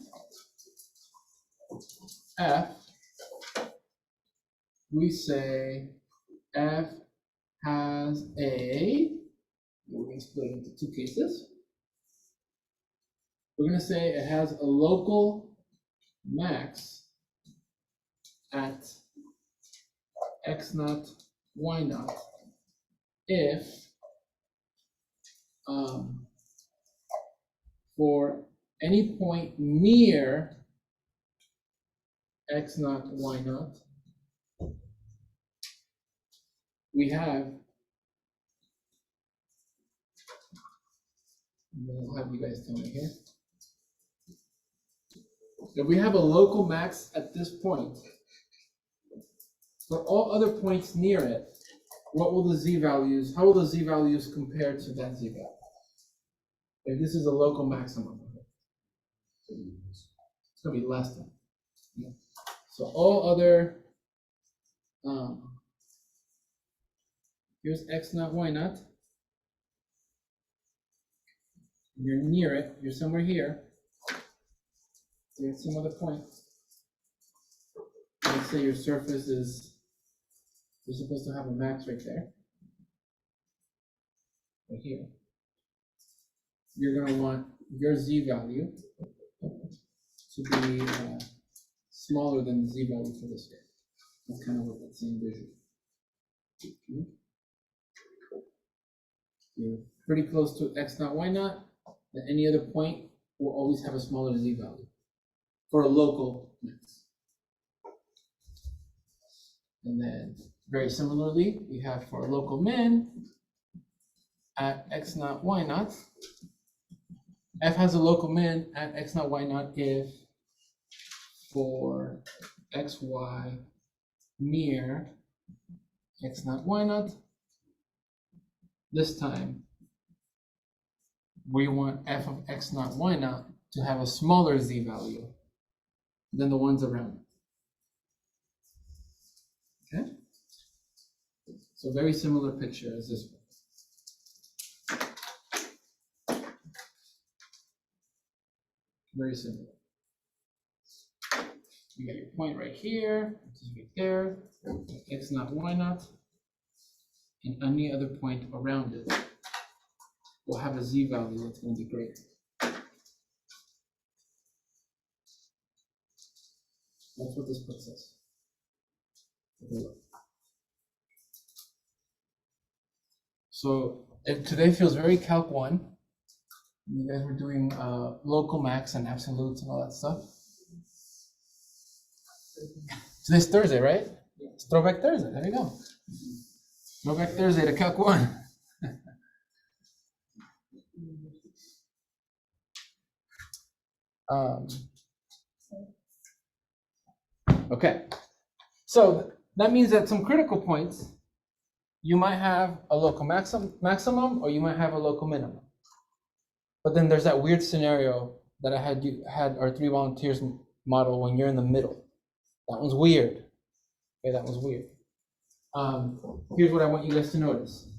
S1: f, we say f has a, we're gonna split it into two cases. We're gonna say it has a local max at x naught, y naught, if for any point near x naught, y naught, we have, I'll have you guys tell me here. If we have a local max at this point, for all other points near it, what will the z-values, how will the z-values compare to that z-value? If this is a local maximum, it's gonna be less than. Yeah. So all other, here's x naught, y naught. You're near it, you're somewhere here. You're at some other point. Let's say your surface is, you're supposed to have a max right there. Right here. You're gonna want your z-value to be smaller than the z-value for this guy. That's kind of what that's saying visually. You're pretty close to x naught, y naught, at any other point will always have a smaller z-value for a local max. And then very similarly, we have for a local min at x naught, y naught. F has a local min at x naught, y naught if for x, y near x naught, y naught. This time, we want f of x naught, y naught to have a smaller z-value than the ones around it. Okay? So very similar picture as this one. Very similar. You got your point right here, which is right there, x naught, y naught, and any other point around it will have a z-value that's going to be great. That's what this puts us. So today feels very Calc 1. You guys were doing local max and absolutes and all that stuff. Today's Thursday, right? It's Throwback Thursday. There you go. Throwback Thursday to Calc 1. Okay, so that means that some critical points, you might have a local maximum or you might have a local minimum. But then there's that weird scenario that I had our 3 volunteers model when you're in the middle. That one's weird. Okay, that one's weird. Here's what I want you guys to notice.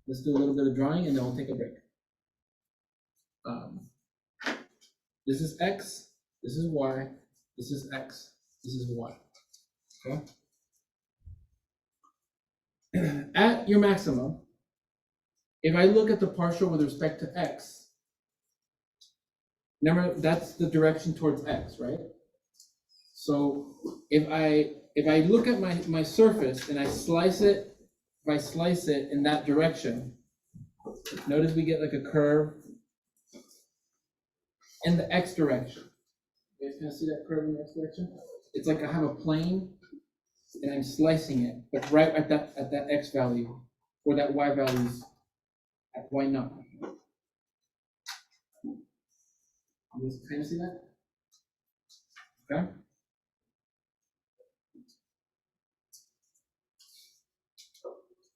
S1: Let's do a little bit of drawing and then we'll take a break. This is X, this is Y, this is X, this is Y. Okay? At your maximum, if I look at the partial with respect to X, remember that's the direction towards X, right? So if I look at my surface and I slice it, if I slice it in that direction, notice we get like a curve in the X direction. You guys can see that curve in the X direction? It's like I have a plane and I'm slicing it, but right at that X value, or that Y value is at Y0. You guys kind of see that? Okay.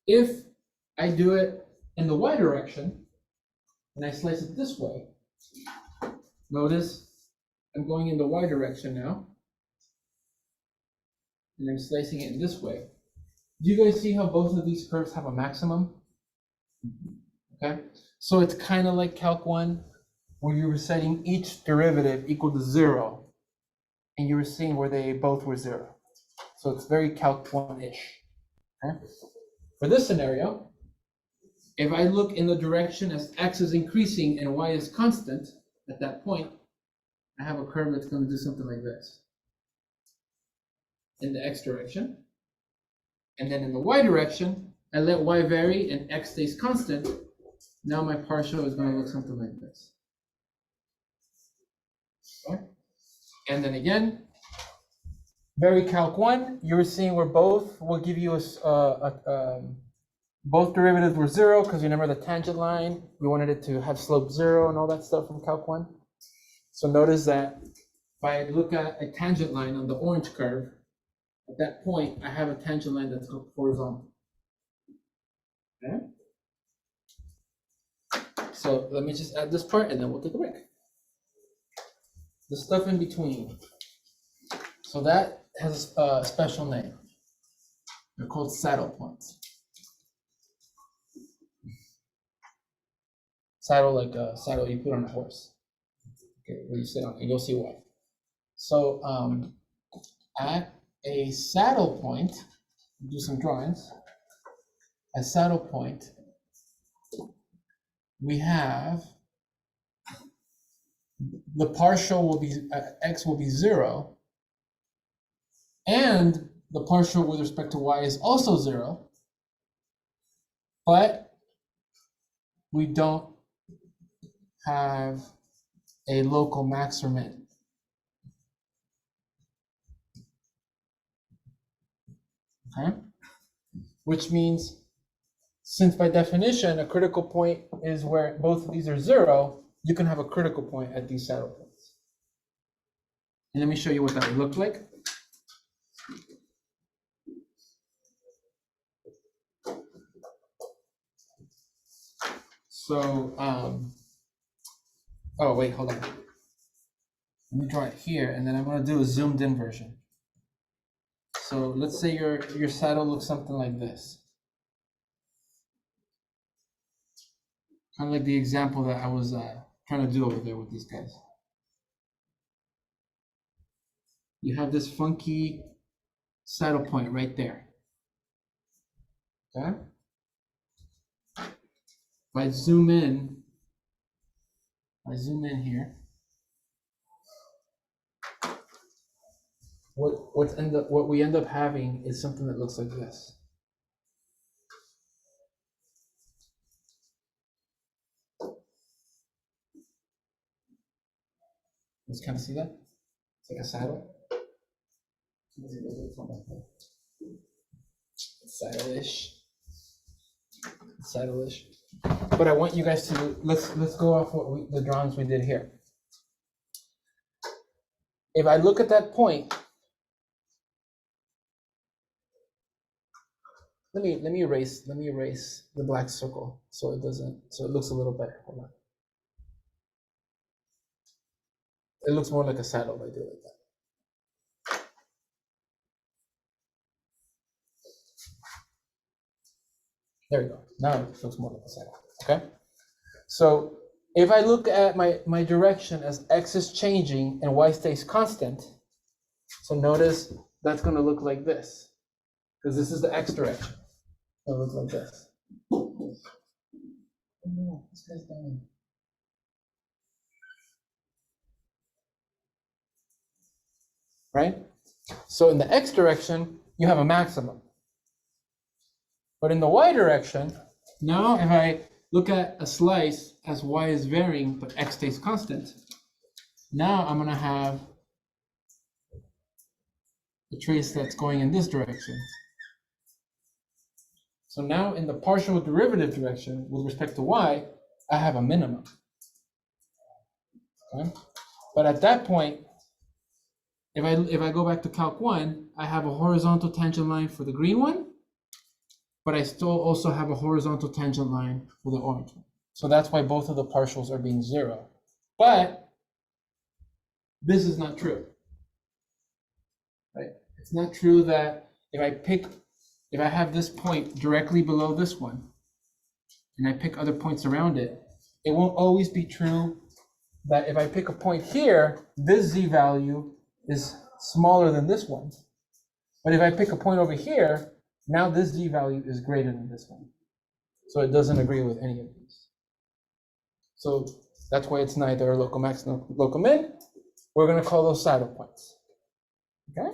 S1: If I do it in the Y direction, and I slice it this way, notice I'm going in the Y direction now, and I'm slicing it in this way. Do you guys see how both of these curves have a maximum? Okay, so it's kind of like Calc 1, where you were setting each derivative equal to 0, and you were seeing where they both were 0. So it's very Calc 1-ish. Okay? For this scenario, if I look in the direction as X is increasing and Y is constant, at that point, I have a curve that's going to do something like this. In the X direction. And then in the Y direction, I let Y vary and X stays constant. Now my partial is going to look something like this. Okay? And then again, very Calc 1, you were seeing where both will give you both derivatives were 0, because you remember the tangent line, you wanted it to have slope 0 and all that stuff from Calc 1. So notice that if I look at a tangent line on the orange curve, at that point, I have a tangent line that's horizontal. Okay? So let me just add this part and then we'll take a break. The stuff in between. So that has a special name. They're called saddle points. Saddle, like a saddle you put on a horse. Okay, where you sit on, and you'll see why. So at a saddle point, do some drawings. At saddle point, we have the partial will be X will be 0, and the partial with respect to Y is also 0, but we don't have a local max or min. Okay? Which means, since by definition a critical point is where both of these are 0, you can have a critical point at these saddle points. And let me show you what that would look like. So, oh wait, hold on. Let me draw it here, and then I'm going to do a zoomed in version. So let's say your saddle looks something like this. Kind of like the example that I was trying to do over there with these guys. You have this funky saddle point right there. Okay? If I zoom in here, what we end up having is something that looks like this. Let's kind of see that? It's like a saddle. Saddle-ish. Saddle-ish. But I want you guys to let's go off the drawings we did here. If I look at that point, let me erase the black circle so it looks a little better. Hold on. It looks more like a saddle if I do it like that. There you go. Now it looks more like a saddle. Okay. So if I look at my direction as x is changing and y stays constant, so notice that's going to look like this, because this is the x direction. It'll look like this. Oh no, this guy's dying. Right? So in the x direction, you have a maximum. But in the y direction, now if I look at a slice as y is varying, but x stays constant, now I'm going to have a trace that's going in this direction. So now in the partial derivative direction, with respect to y, I have a minimum. Okay? But at that point, if I go back to Calc 1, I have a horizontal tangent line for the green one, but I still also have a horizontal tangent line for the orange one. So that's why both of the partials are being 0. But this is not true. Right? It's not true that if I have this point directly below this one, and I pick other points around it, it won't always be true that if I pick a point here, this z value is smaller than this one. But if I pick a point over here, now this z value is greater than this one. So it doesn't agree with any of these. So that's why it's neither local max nor local min. We're going to call those saddle points. Okay?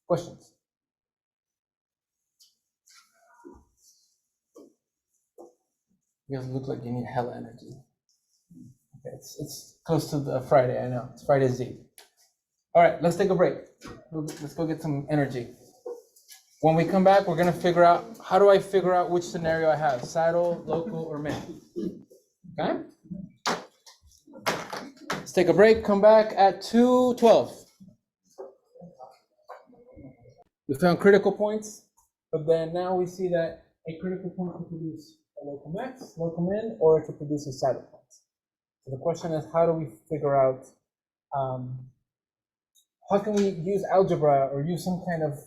S1: Questions? You guys look like you need hella energy. Okay, it's close to the Friday, I know. It's Friday's Eve. All right, let's take a break. Let's go get some energy. When we come back, we're going to figure out, how do I figure out which scenario I have? Saddle, local, or min? Okay? Let's take a break, come back at 2:12. We found critical points, but then now we see that a critical point can produce a local max, local min, or it can produce a saddle point. So the question is, how do we figure out, how can we use algebra or use some kind of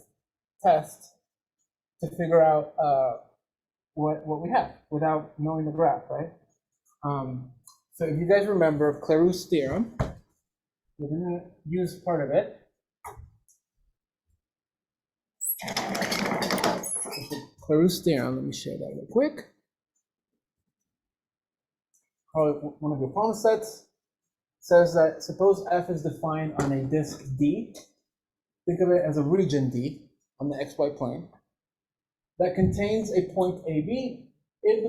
S1: test to figure out what we have without knowing the graph, right? So if you guys remember Clairaut's theorem, we're going to use part of it. Clairaut's theorem, let me share that real quick. One of your problem sets says that suppose f is defined on a disk D. Think of it as a region D on the xy plane that contains a point AB. If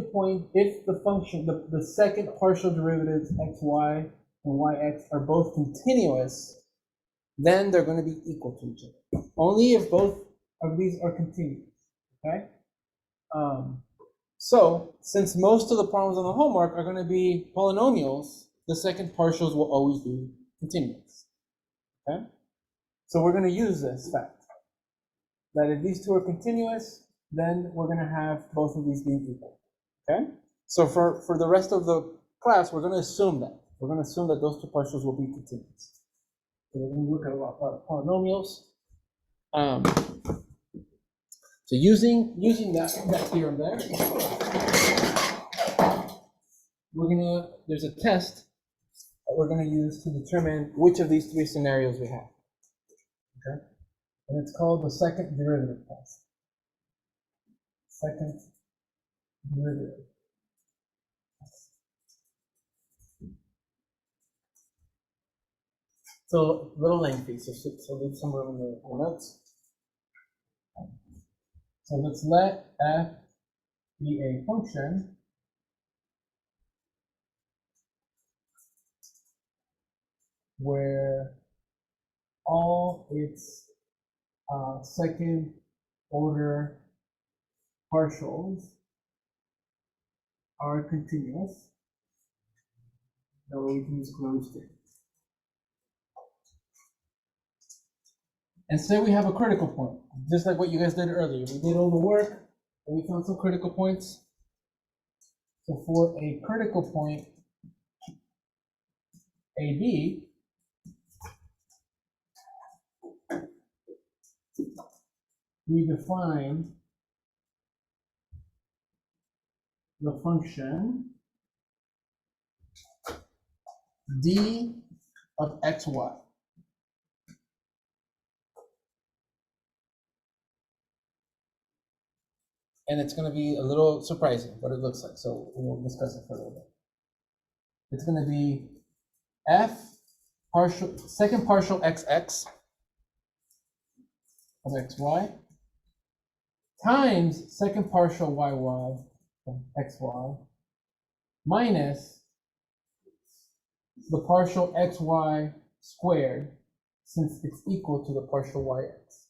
S1: the function, the second partial derivatives xy and yx are both continuous, then they're going to be equal to each other. Only if both of these are continuous. Okay. So since most of the problems on the homework are going to be polynomials, the second partials will always be continuous. Okay. So we're going to use this fact that if these two are continuous, then we're going to have both of these being equal. Okay. So for the rest of the class, we're going to assume that. We're going to assume that those two partials will be continuous. So we're going to look at a lot of polynomials. So using that theorem there, there's a test that we're gonna use to determine which of these three scenarios we have. Okay? And it's called the second derivative test. Second derivative. So a little lengthy, so leave some room in the notes. So let's let f be a function where all its second order partials are continuous. That way we can use closed theorem. And say we have a critical point, just like what you guys did earlier. We did all the work, and we found some critical points. So for a critical point, AB, we define the function d of xy. And it's going to be a little surprising what it looks like. So we'll discuss it for a little bit. It's going to be f partial, second partial xx of xy times second partial yy of xy minus the partial xy squared, since it's equal to the partial yx.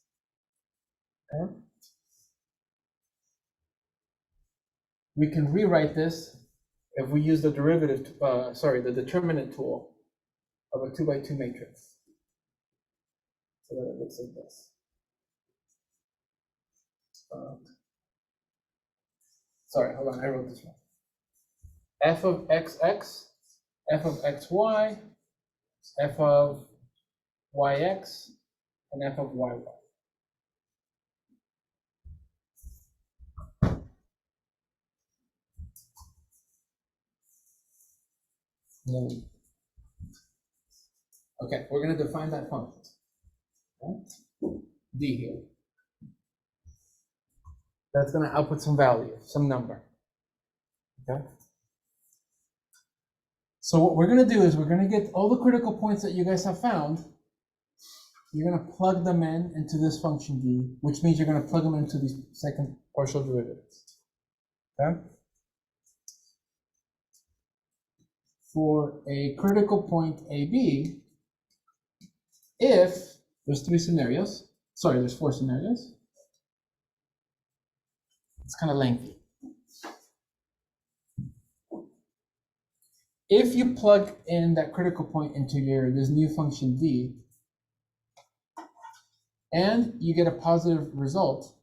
S1: Okay? We can rewrite this if we use the derivative, the determinant tool of a 2x2 matrix. So that it looks like this. Sorry, hold on, I wrote this wrong. F of xx, f of xy, f of yx, and f of yy. Okay, we're going to define that function. Okay? D here. That's going to output some value, some number. Okay? So what we're going to do is we're going to get all the critical points that you guys have found. You're going to plug them into this function D, which means you're going to plug them into these second partial derivatives. Okay? For a critical point AB, if there's there's 4 scenarios. It's kind of lengthy. If you plug in that critical point into this new function D, and you get a positive result,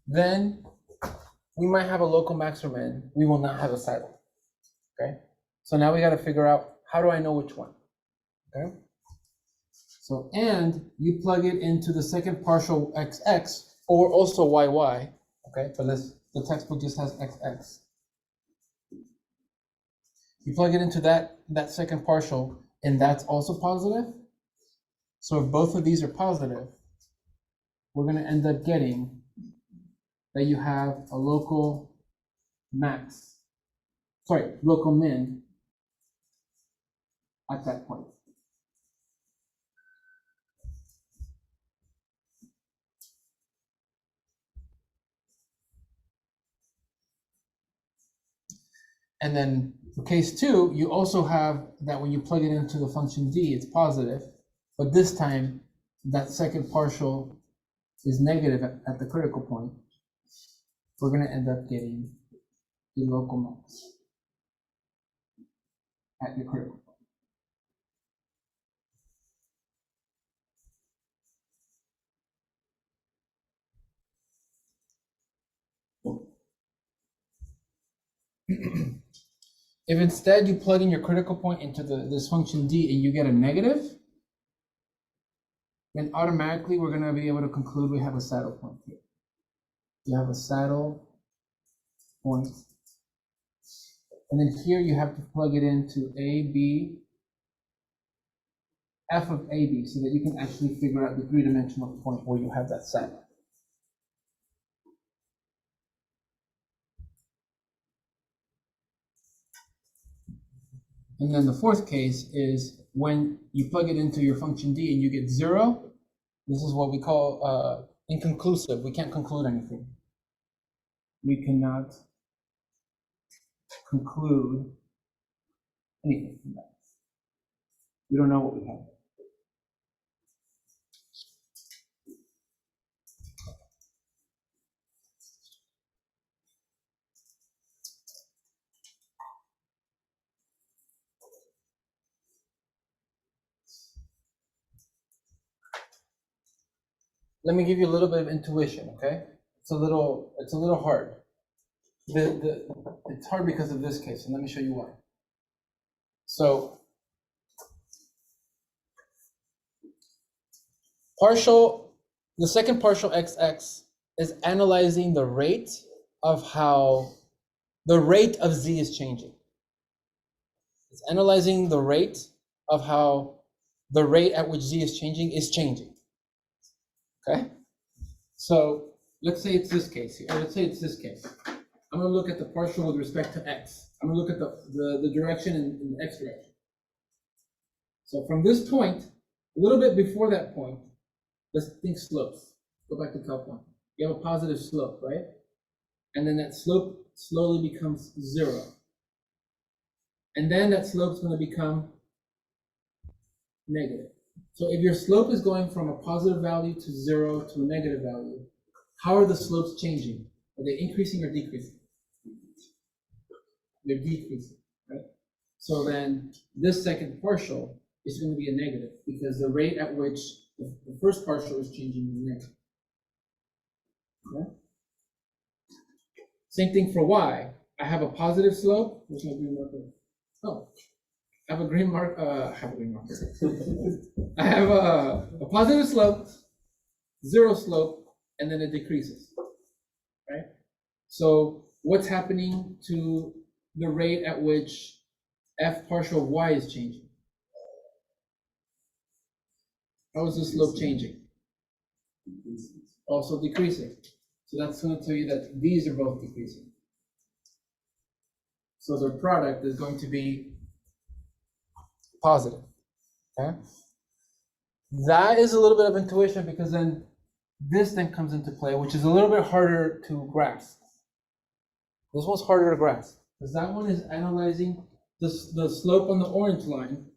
S1: then we might have a local maximum. We will not have a saddle. Okay, so now we got to figure out, how do I know which one? Okay, so and you plug it into the second partial xx or also yy. Okay, but the textbook just has xx. You plug it into that second partial, and that's also positive. So if both of these are positive, we're going to end up getting that you have a local min at that point. And then for case 2, you also have that when you plug it into the function D, it's positive, but this time that second partial is negative at the critical point. We're going to end up getting the local max at the critical point. If instead you plug in your critical point into this function D and you get a negative, then automatically we're going to be able to conclude we have a saddle point here. You have a saddle point. And then here you have to plug it into AB, f of AB, so that you can actually figure out the 3-dimensional point where you have that saddle. And then the fourth case is when you plug it into your function D and you get 0, this is what we call inconclusive. We can't conclude anything. We cannot conclude anything from that. We don't know what we have. Let me give you a little bit of intuition, okay? It's a little hard. It's hard because of this case, and let me show you why. So the second partial xx is analyzing the rate of z is changing. It's analyzing the rate of how the rate at which z is changing. Okay? So let's say it's this case here. Let's say it's this case. I'm going to look at the partial with respect to x. I'm going to look at the direction in the x direction. So from this point, a little bit before that point, let's think slopes. Go back to Calc 1. You have a positive slope, right? And then that slope slowly becomes 0. And then that slope is going to become negative. So if your slope is going from a positive value to 0 to a negative value, how are the slopes changing? Are they increasing or decreasing? They're decreasing, right? So then this second partial is going to be a negative because the rate at which the first partial is changing is negative. Okay? Same thing for y. I have a positive slope. Where's my green marker? Oh, I have a green mark. I have a green marker. I have a positive slope, 0 slope, and then it decreases. Right? So what's happening to the rate at which f partial of y is changing? How is the slope changing? Also decreasing. So that's going to tell you that these are both decreasing. So the product is going to be positive. Okay? That is a little bit of intuition because then this then comes into play, which is a little bit harder to grasp. This one's harder to grasp because that one is analyzing the slope on the orange line.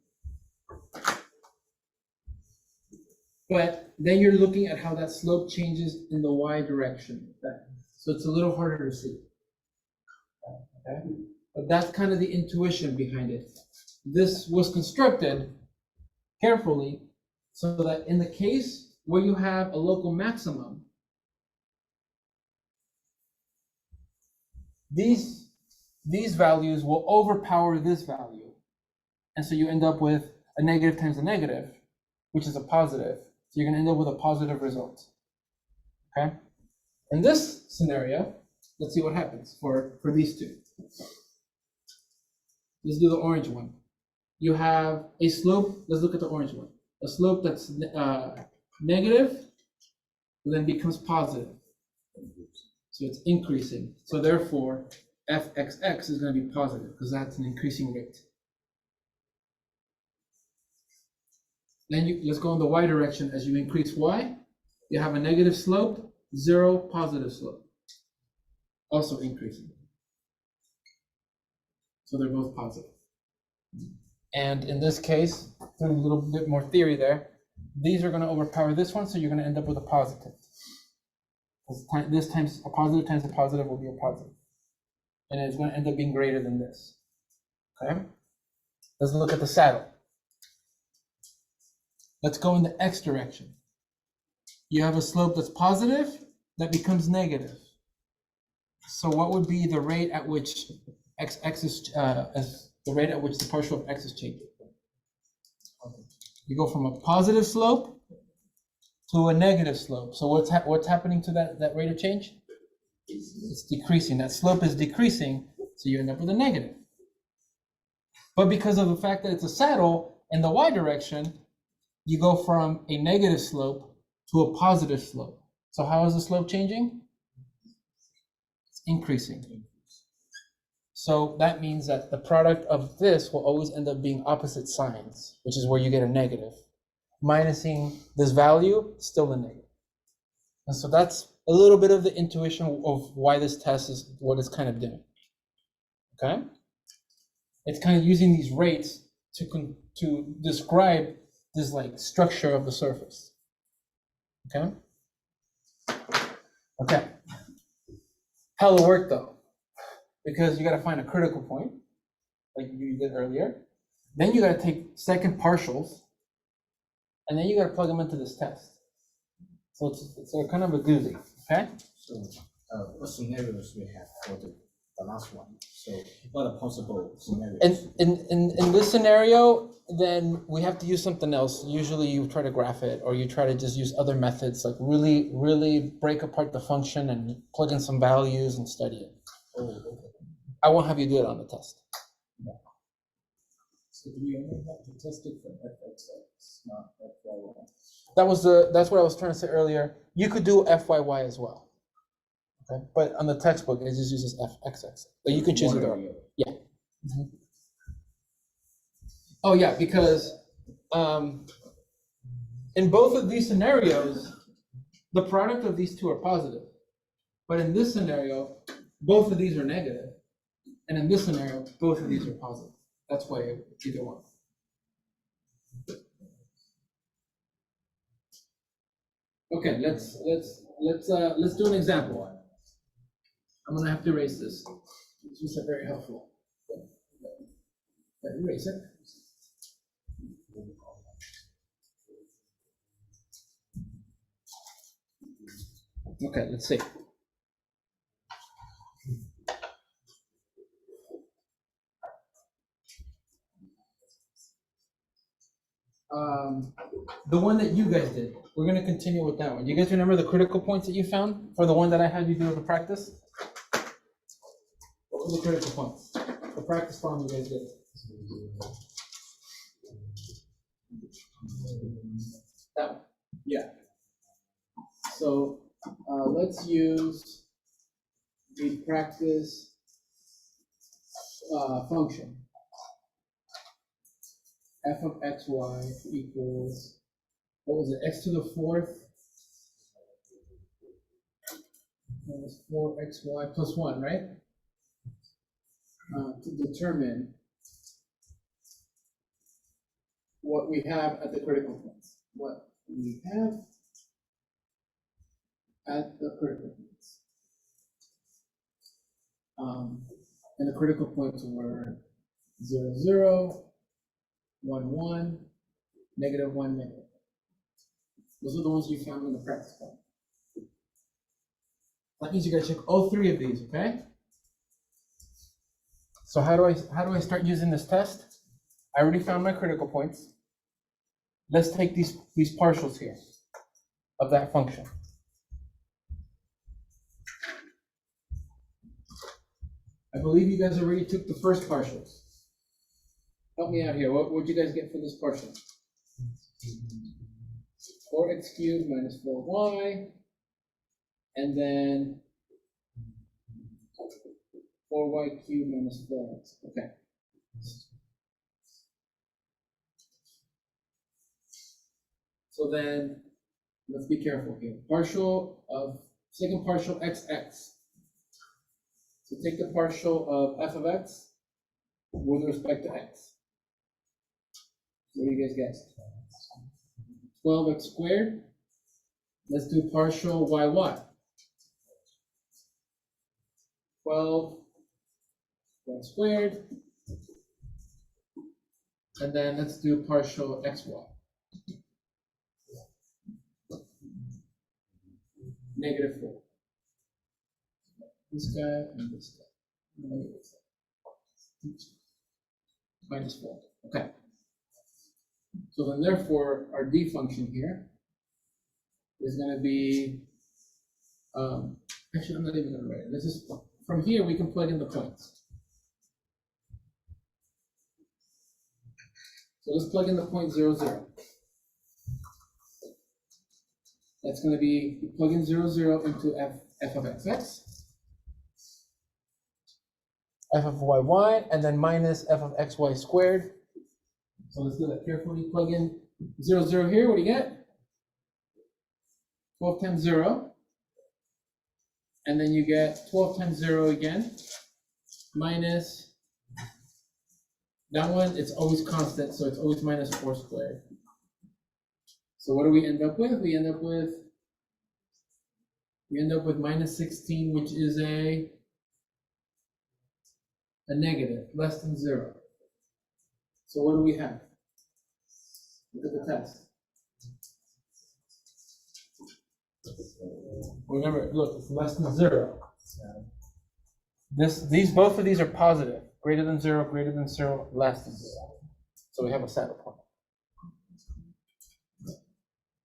S1: But then you're looking at how that slope changes in the y direction. So it's a little harder to see. Okay? But that's kind of the intuition behind it. This was constructed carefully so that in the case where you have a local maximum, these values will overpower this value. And so you end up with a negative times a negative, which is a positive. So you're going to end up with a positive result. Okay? In this scenario, let's see what happens for these two. Let's do the orange one. You have a slope. Let's look at the orange one. A slope that's negative, then becomes positive. So it's increasing. So therefore, fxx is going to be positive because that's an increasing rate. Then let's go in the y direction. As you increase y, you have a negative slope, 0 positive slope, also increasing. So they're both positive. And in this case, through a little bit more theory there, these are going to overpower this one, so you're going to end up with a positive. This times a positive times a positive will be a positive. And it's going to end up being greater than this. Okay? Let's look at the saddle. Let's go in the x direction. You have a slope that's positive that becomes negative. So what would be the rate at which x is as the rate at which the partial of x is changing? You go from a positive slope to a negative slope. So what's happening to that rate of change? It's decreasing. That slope is decreasing, so you end up with a negative. But because of the fact that it's a saddle in the y direction, you go from a negative slope to a positive slope. So how is the slope changing? It's increasing. So that means that the product of this will always end up being opposite signs, which is where you get a negative. Minusing this value, still a negative. And so that's a little bit of the intuition of why this test is what it's kind of doing. Okay? It's kind of using these rates to describe this like structure of the surface. Okay? Okay. Hella work though, because you got to find a critical point, like you did earlier. Then you got to take second partials, and then you got to plug them into this test. So it's a kind of a doozy. Okay?
S2: So what scenarios we have for the the last one. So what are possible scenarios?
S1: And in this scenario, then we have to use something else. Usually you try to graph it, or you try to just use other methods, like really break apart the function and plug in some values and study it.
S2: Oh, okay.
S1: I won't have you do it on the test.
S3: So do we only have to test it for fxx, not fyy?
S1: That's what I was trying to say earlier. You could do FYY as well. Okay, but on the textbook, it just uses FXX. But you can choose
S3: One
S1: either.
S3: or
S1: Or.
S3: the other.
S1: Yeah. Oh yeah, because in both of these scenarios, the product of these two are positive. But in this scenario, both of these are negative. And in this scenario, both of these are positive. That's why it's either one. Okay, let's do an example. I'm gonna have to erase this. This is very helpful. Erase it. Okay, let's see. The one that you guys did, we're gonna continue with that one. You guys remember the critical points that you found for the one that I had you do the practice? What were the critical points? The practice problem you guys did. That one. Yeah. So let's use the practice function. F of xy equals, what was it, x to the fourth minus 4xy plus 1, right? To determine what we have at the critical points. What we have at the critical points. And the critical points were 0, 0, 1, 1, negative 1, negative. Those are the ones you found in the practice problem. That means you gotta check all three of these, okay? So how do I start using this test? I already found my critical points. Let's take these partials here of that function. I believe you guys already took the first partials. Help me out here. What would you guys get for this partial? 4x cubed minus 4y, and then 4y cubed minus 4x. Okay. So then, let's be careful here. Partial of, second partial xx. So take the partial of f of x with respect to x. What do you guys guess? 12x squared. Let's do partial yy. 12 y squared. And then let's do partial xy. Negative 4. This guy and this guy. Minus 4. Okay. So then therefore, our d function here is going to be, actually, I'm not even going to write it. This is, from here, we can plug in the points. So let's plug in the point 0, 0. That's going to be, you plug in 0, 0 into f of xx, f of yy, and then minus f of xy squared. So let's do that carefully. Plug in 0, 0 here. What do you get? 12 times 0. And then you get 12 times 0 again, minus, that one, it's always constant, so it's always minus 4 squared. So what do we end up with? We end up with minus 16, which is a negative, less than 0. So what do we have? Look at the test. Remember, look, it's less than 0. Both of these are positive, greater than 0, less than 0. So we have a saddle point.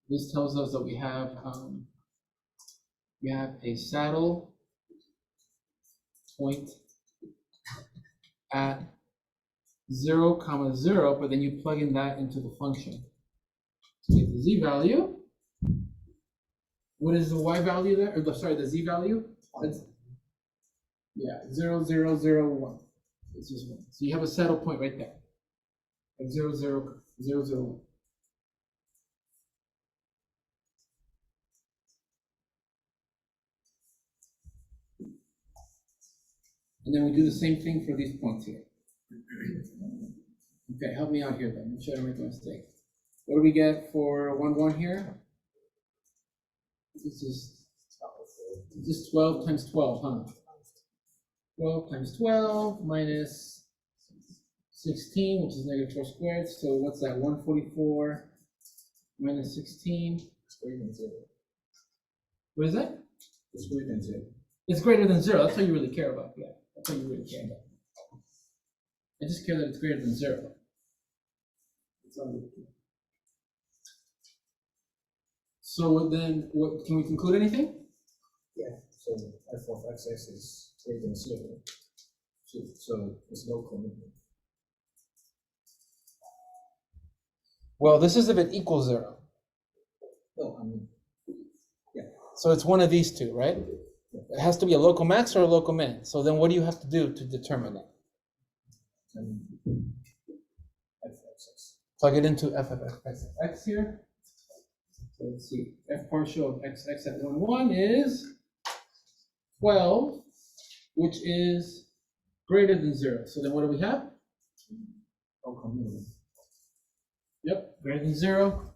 S1: This tells us that we have a saddle point at 0, 0, but then you plug in that into the function to get the z value. What is the y value there? Or the z value? That's, yeah, 0, 0, 0, 1. It's just 1. So you have a saddle point right there at 0, 0, 0, 0, 1. And then we do the same thing for these points here. Okay, help me out here then. Make sure I don't make a mistake. What do we get for 1, 1 here? This is 12 times 12, huh? 12 times 12 minus 16, which is negative 4 squared. So what's that? 144 minus 16.
S2: It's greater than 0.
S1: What is that?
S2: It's greater than 0.
S1: It's greater than 0. That's what you really care about. Yeah, that's what you really care about. I just care that it's greater than 0. That's all I really care. So then, what can we conclude anything?
S2: Yeah. So f of xx is greater than 0. So it's local minimum.
S1: Well, this is if it equals 0.
S2: No, I mean,
S1: So it's one of these two, right? It has to be a local max or a local min. So then what do you have to do to determine that?
S2: f of x.
S1: Plug it into f of x here. So let's see, f partial of x at 1, 1 is 12, which is greater than 0. So then what do we have?
S2: Local minimum.
S1: Yep, greater than 0.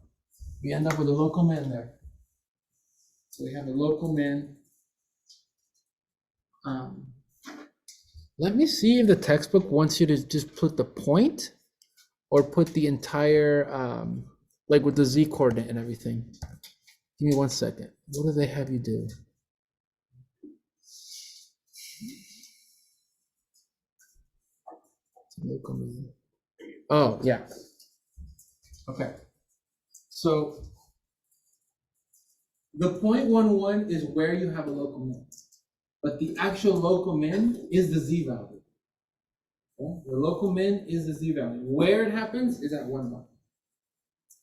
S1: We end up with a local min there. So we have a local min. Let me see if the textbook wants you to just put the point or put the entire, like with the z coordinate and everything. Give me 1 second. What do they have you do? Local min. Oh, yeah. Okay. So the 0.11 is where you have a local min, but the actual local min is the z value. Okay? The local min is the z value. Where it happens is at 1, 1.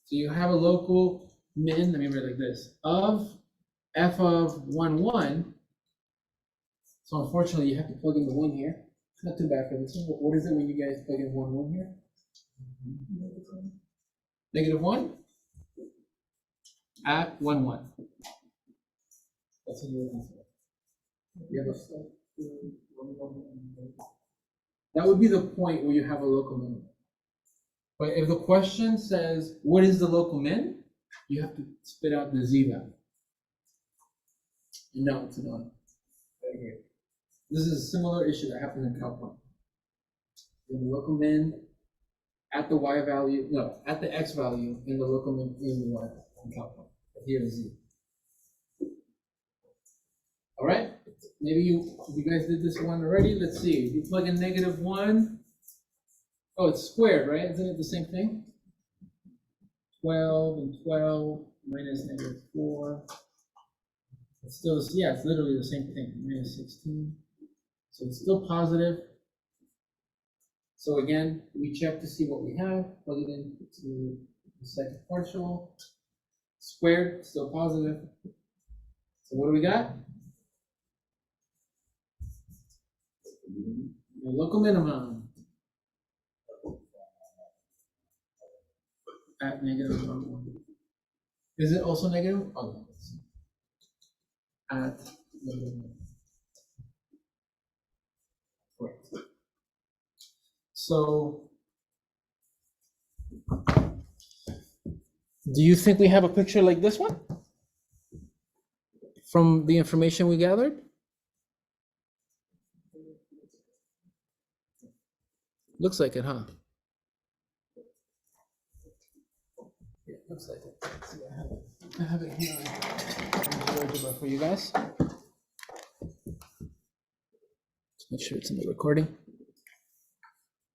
S1: So you have a local min, let me write it like this, of f of 1, 1. So unfortunately, you have to plug in the 1 here. It's not too bad for this one. What is it when you guys plug in 1, 1 here? Negative 1 at 1, 1. That's what you're looking for. That would be the point where you have a local minimum. But if the question says, what is the local min? You have to spit out the z value. No, it's not. Right here. This is a similar issue that happens in Calc 1. The local min at the y value, no, at the x value, and the local min in the y in Calc 1. Here is z. All right, maybe you guys did this one already. Let's see. If you plug in negative 1, oh, it's squared, right? Isn't it the same thing? 12 and 12 minus negative 4. It's still, yeah, it's literally the same thing. Minus 16. So it's still positive. So again, we check to see what we have. Plug it into the second partial. Squared, still positive. So what do we got? The local minimum at negative 1, 1. Is it also negative? Oh, no. At negative 1. Correct. So, do you think we have a picture like this one from the information we gathered? Looks like it, huh? Yeah, looks like it. Let's see, I have it here on GeoGebra for you guys. Make sure it's in the recording.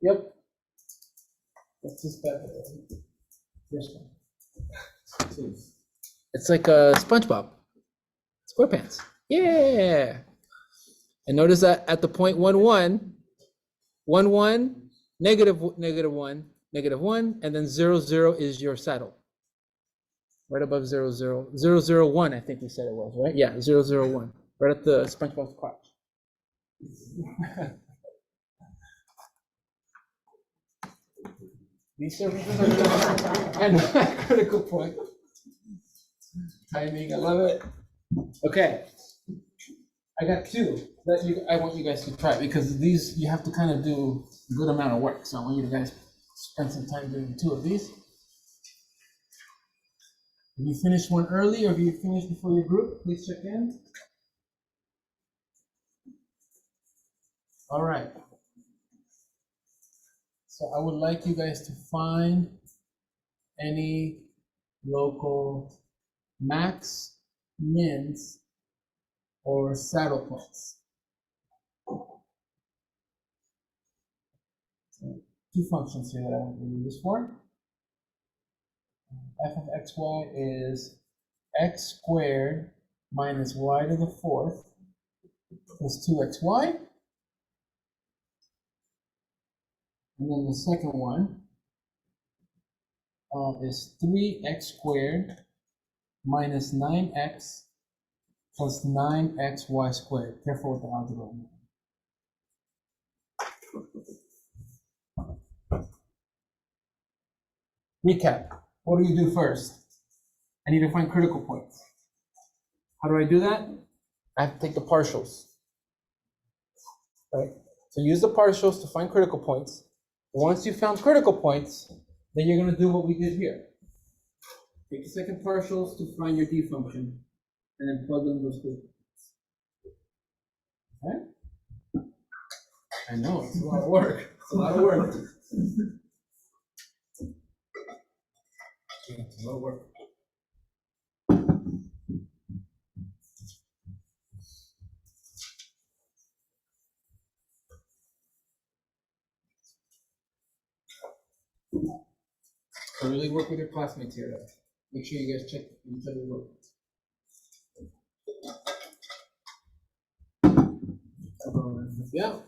S1: Yep. That's just better. This one. It's like a SpongeBob. SquarePants. Yeah. And notice that at the point 1, 1, 1, 1, negative 1, negative 1, and then 0, 0 is your saddle. Right above 0, 0, 0, 0, 1, I think we said it was, right? Yeah, 0, 0, 1. Right at the SpongeBob's crotch. These services are and critical point. Timing, I love it. Okay. I got two that I want you guys to try, because these you have to kind of do a good amount of work. So I want you guys spend some time doing two of these. If you finished one early or if you finished before your group, please check in. All right. So I would like you guys to find any local max, mins, or saddle points. So two functions here that I want to use this for. F of xy is x squared minus y to the fourth plus 2xy. And then the second one is 3x squared minus 9x plus 9xy squared. Careful with the algebra. Recap. What do you do first? I need to find critical points. How do I do that? I have to take the partials. Right? So use the partials to find critical points. Once you found critical points, then you're going to do what we did here. Take the second partials to find your D function, and then plug in those critical points. Okay? I know, it's a lot of work. It's a lot of work. It's a lot of work. So really work with your classmates here. Make sure you guys check each other's work. Yeah.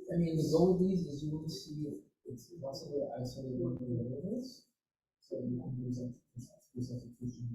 S1: I mean, the goal of these is you want to see if it's possible to isolate one of the variables. So you can use that this substitution.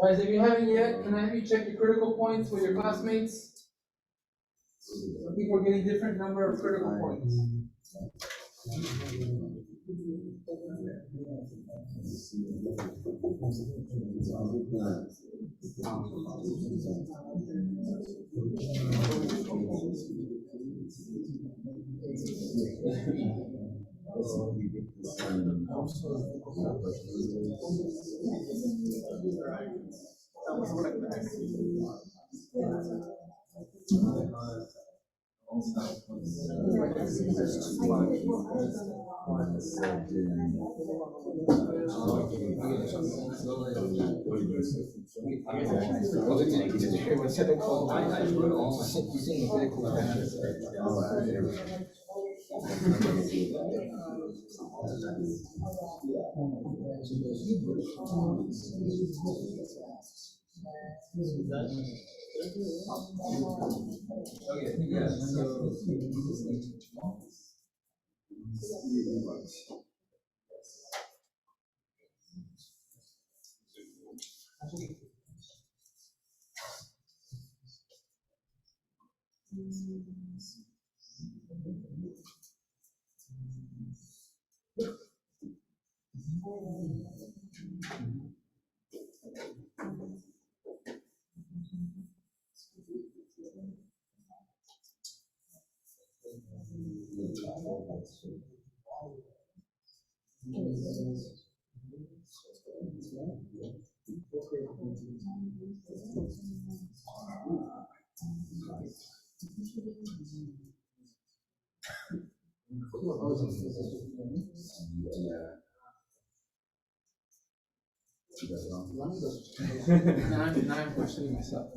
S1: Guys, if you haven't yet, can I have you check your critical points with your classmates? I think we're getting different number of critical points. Now I'm questioning myself.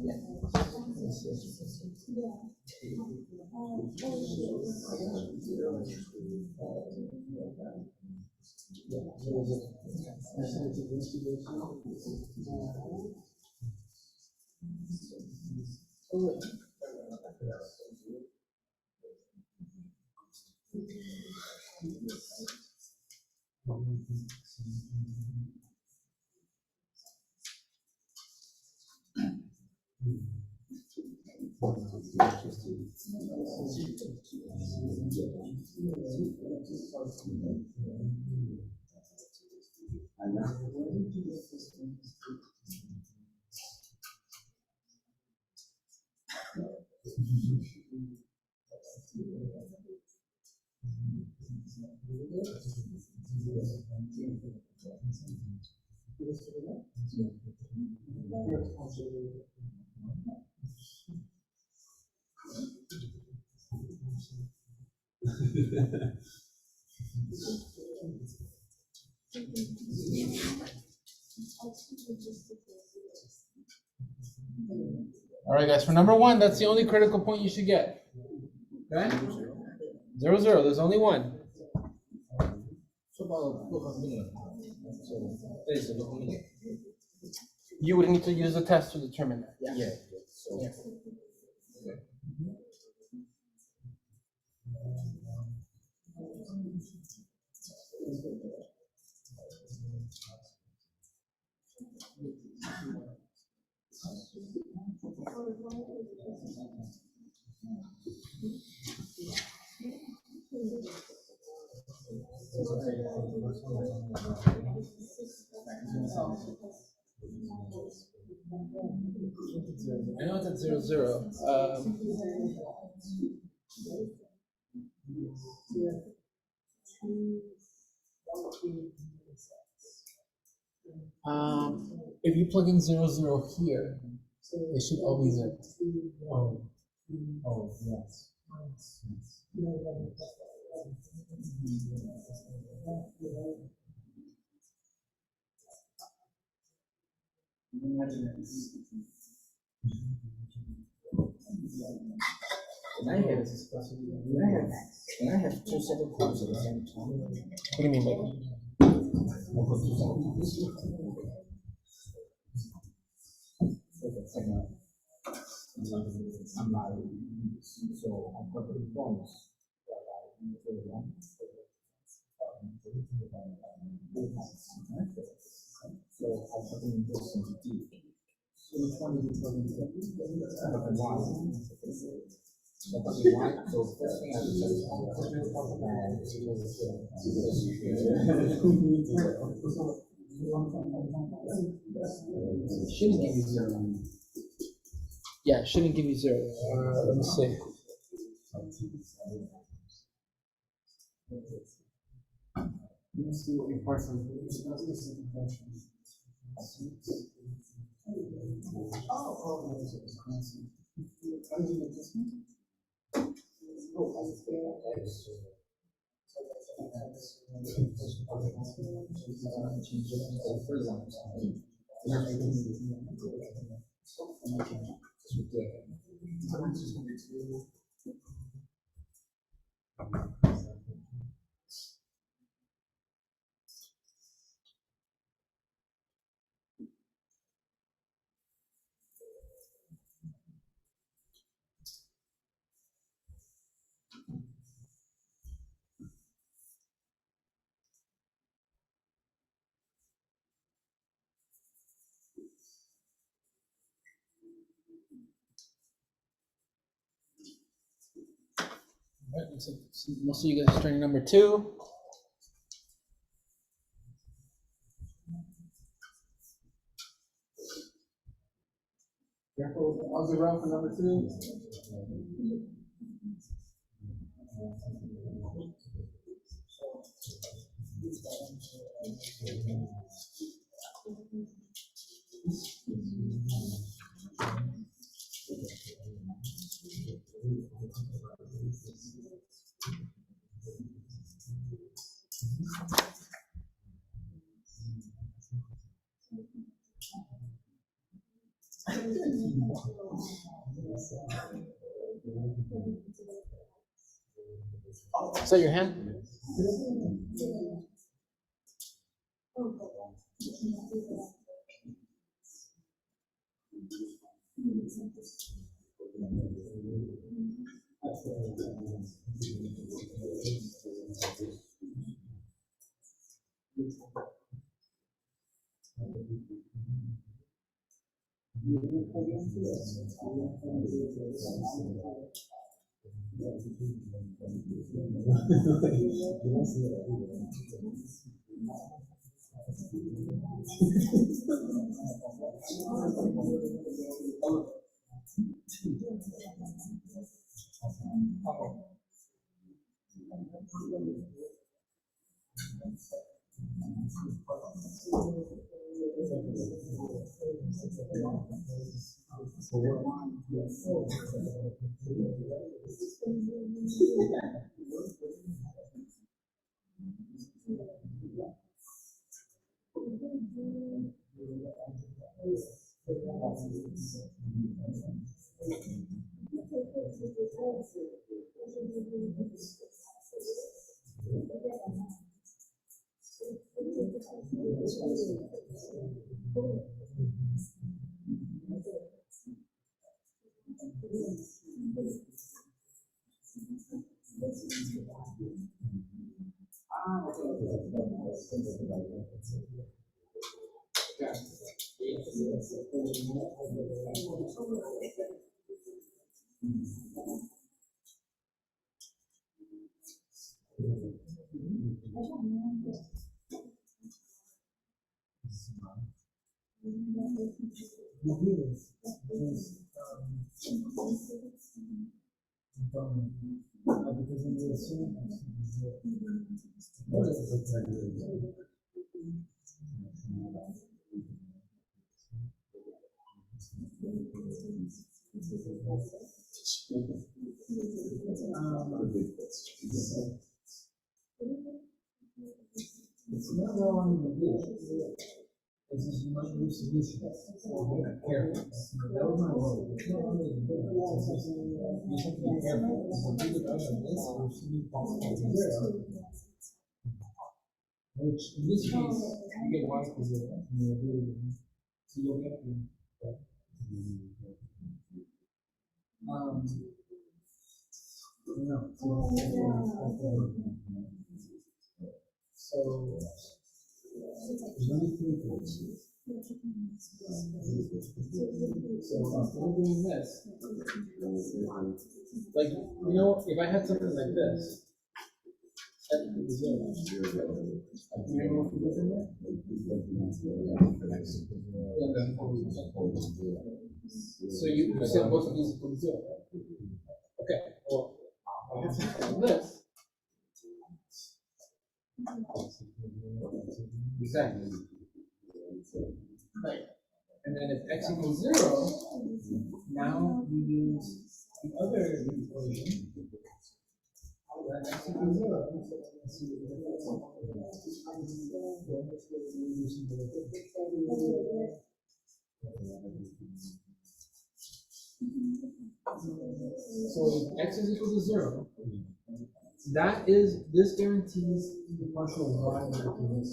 S1: All right, guys, for number one, that's the only critical point you should get. Okay? 0, 0, there's only one. You would need to use the test to determine that.
S2: Yeah. So,
S1: I know it's at 0, 0. If you plug in 0, 0 here, it should all be 0.
S2: Oh, oh, yes. Can I have, can I have two separate cards at the same time?
S1: What do you mean by that?
S2: I've got two separate cards. Okay, second. I'm married, so I've got the bonus. So I'll put in this into D. So which one is it? I have a Y. So I put the Y, so first thing I do is
S1: Shouldn't give you 0. Yeah, it shouldn't give you 0. Let me see.
S3: Let's see what your parts are. How did you get this one?
S1: Right, so most of you guys are starting number 2.
S3: Careful, algebra for number 2.
S1: Is that your hand?
S2: It's not wrong in the good. It's just you might lose solution. Careful. That was my role. It's not really good. It's just, you have to be careful. So if you look up at this, or should be possible to zero. Which in this case, you get y equals zero. So you'll get the. No. So there's only 3 points. So instead of doing this, like, you know, if I had something like this, set to 0. You know what we did in there? So you set both of these equal to 0. Okay, well, I have something like this. Exactly. Right. And then if x equals 0, now we use the other equation. When x equals 0. So if x is equal to 0, this guarantees the partial y guarantees.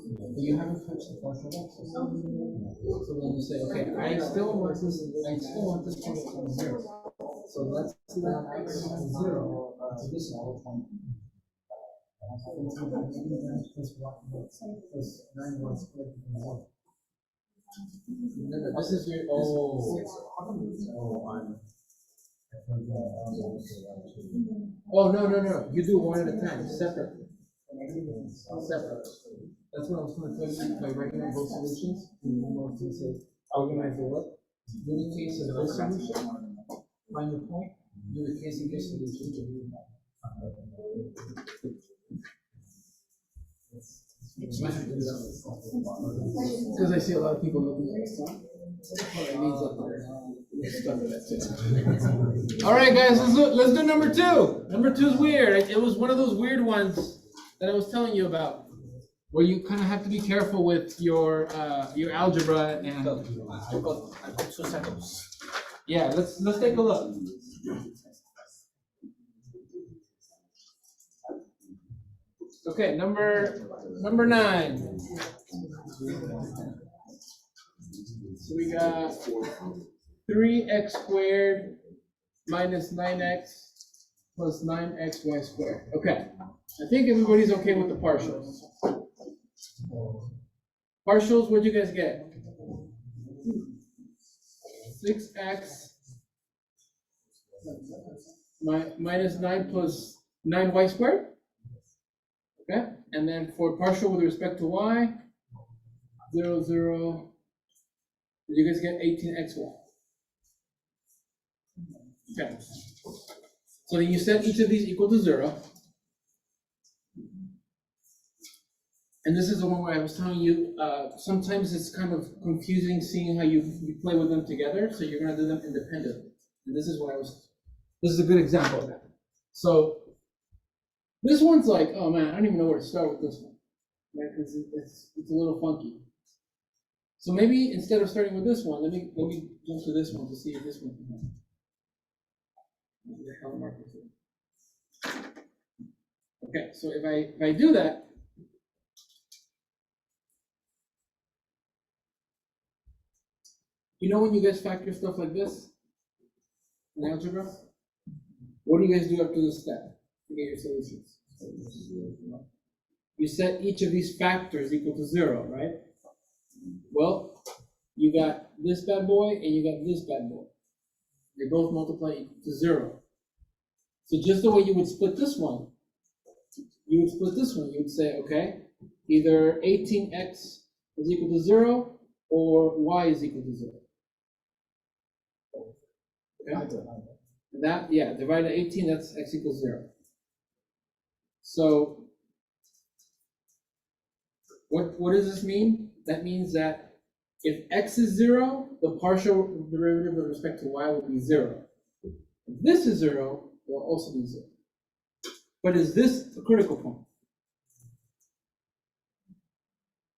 S2: But you haven't touched the partial x. So then you say, okay, I still want this point to be 0. So let's let x equal 0 to this one. Plus 9y squared equals 0. Remember, this is your no. You do one at a time, separately. Separate. That's what I was going to tell you by writing out both solutions. And then I was going to say, organize the what? Do the case of this solution, find the point, do the case of this solution. Because I see a lot of people looking at this time. It means up there. All right, guys, let's do number 2. Number 2 is weird. It was one of those weird ones that I was telling you about, where you kind of have to be careful with your algebra and. Yeah, let's take a look. Okay, number 9. So we got 3x squared minus 9x plus 9xy squared. Okay, I think everybody's okay with the partials. Partials, what'd you guys get? 6x minus 9 plus 9y squared. Okay, and then for partial with respect to y, 0, 0. Did you guys get 18xy? Okay. So then you set each of these equal to 0. And this is the one where I was telling you, sometimes it's kind of confusing seeing how you play with them together, so you're going to do them independently. And this is a good example of that. So this one's like, oh man, I don't even know where to start with this one, right? Because it's a little funky. So maybe instead of starting with this one, let me jump to this one to see if this one can help. Okay, so if I do that, you know when you guys factor stuff like this in algebra, what do you guys do after this step to get your solutions? You set each of these factors equal to 0, right? Well, you got this bad boy and you got this bad boy. They both multiply equal to 0. So just the way you would split this one, you would say, okay, either 18x is equal to 0 or y is equal to 0. Okay? And that, yeah, divided by 18, that's x equals 0. So what does this mean? That means that if x is 0, the partial derivative with respect to y will be 0. If this is 0, it will also be 0. But is this a critical point?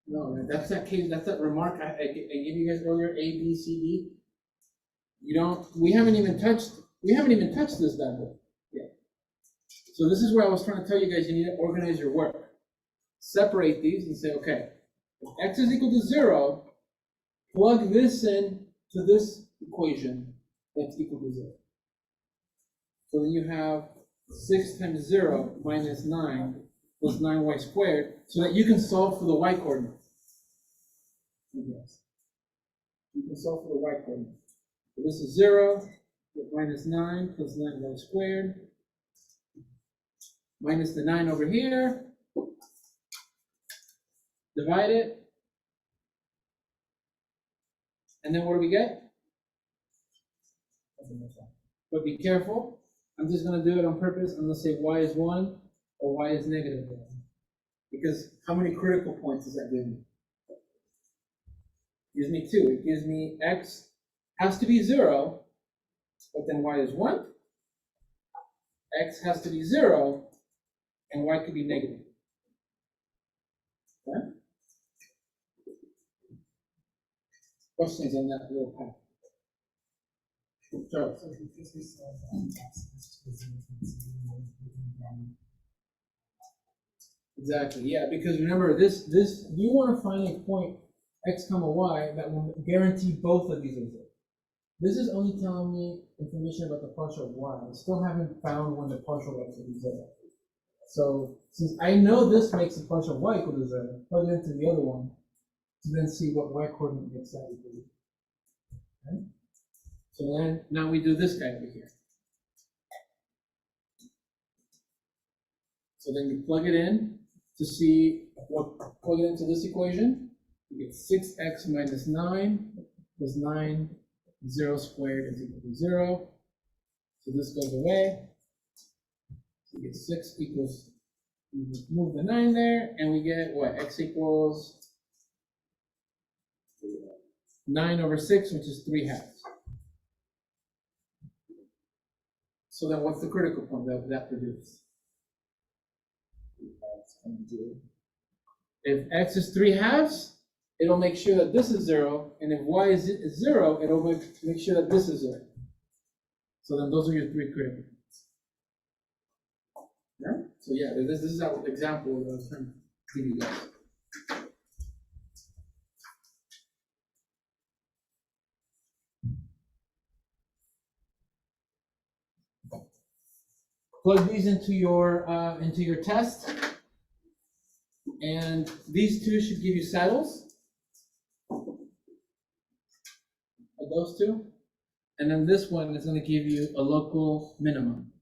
S2: No, right? That's that case, that's that remark I gave you guys earlier, A, B, C, D. We haven't even touched this bad boy yet. So this is where I was trying to tell you guys, you need to organize your work. Separate these and say, okay, if x is equal to 0, plug this in to this equation that's equal to 0. So then you have 6 times 0 minus 9 plus 9y squared, so that you can solve for the y coordinate. Yes. You can solve for the y coordinate. So this is 0, minus 9 plus 9y squared, minus the 9 over here, divide it, and then what do we get? But be careful, I'm just going to do it on purpose. I'm going to say y is 1 or y is negative 1. Because how many critical points does that give me? It gives me 2. It gives me x has to be 0, but then y is 1. X has to be 0, and y could be negative. Okay? Questions on that little path? Charles? Exactly, yeah, because remember, this you want to find a point x comma y that will guarantee both of these are 0. This is only telling me information about the partial of y. I still haven't found when the partial x will be 0. So since I know this makes the partial of y equal to 0, plug it into the other one to then see what y coordinate makes that equal to. Okay? So then now we do this guy over here. So then you plug it in to see what, plug it into this equation. You get 6x minus 9 plus 9, 0 squared is equal to 0. So this goes away. So you get 6 equals, move the 9 there, and we get what? X equals 9 over 6, which is 3/2. So then what's the critical point that produces? If x is 3/2, it'll make sure that this is 0, and if y is 0, it'll make sure that this is 0. So then those are your 3 critical points. Yeah? So yeah, this is our example that I was trying to give you guys. Plug these into your test, and these two should give you saddles. Those two, and then this one is going to give you a local minimum.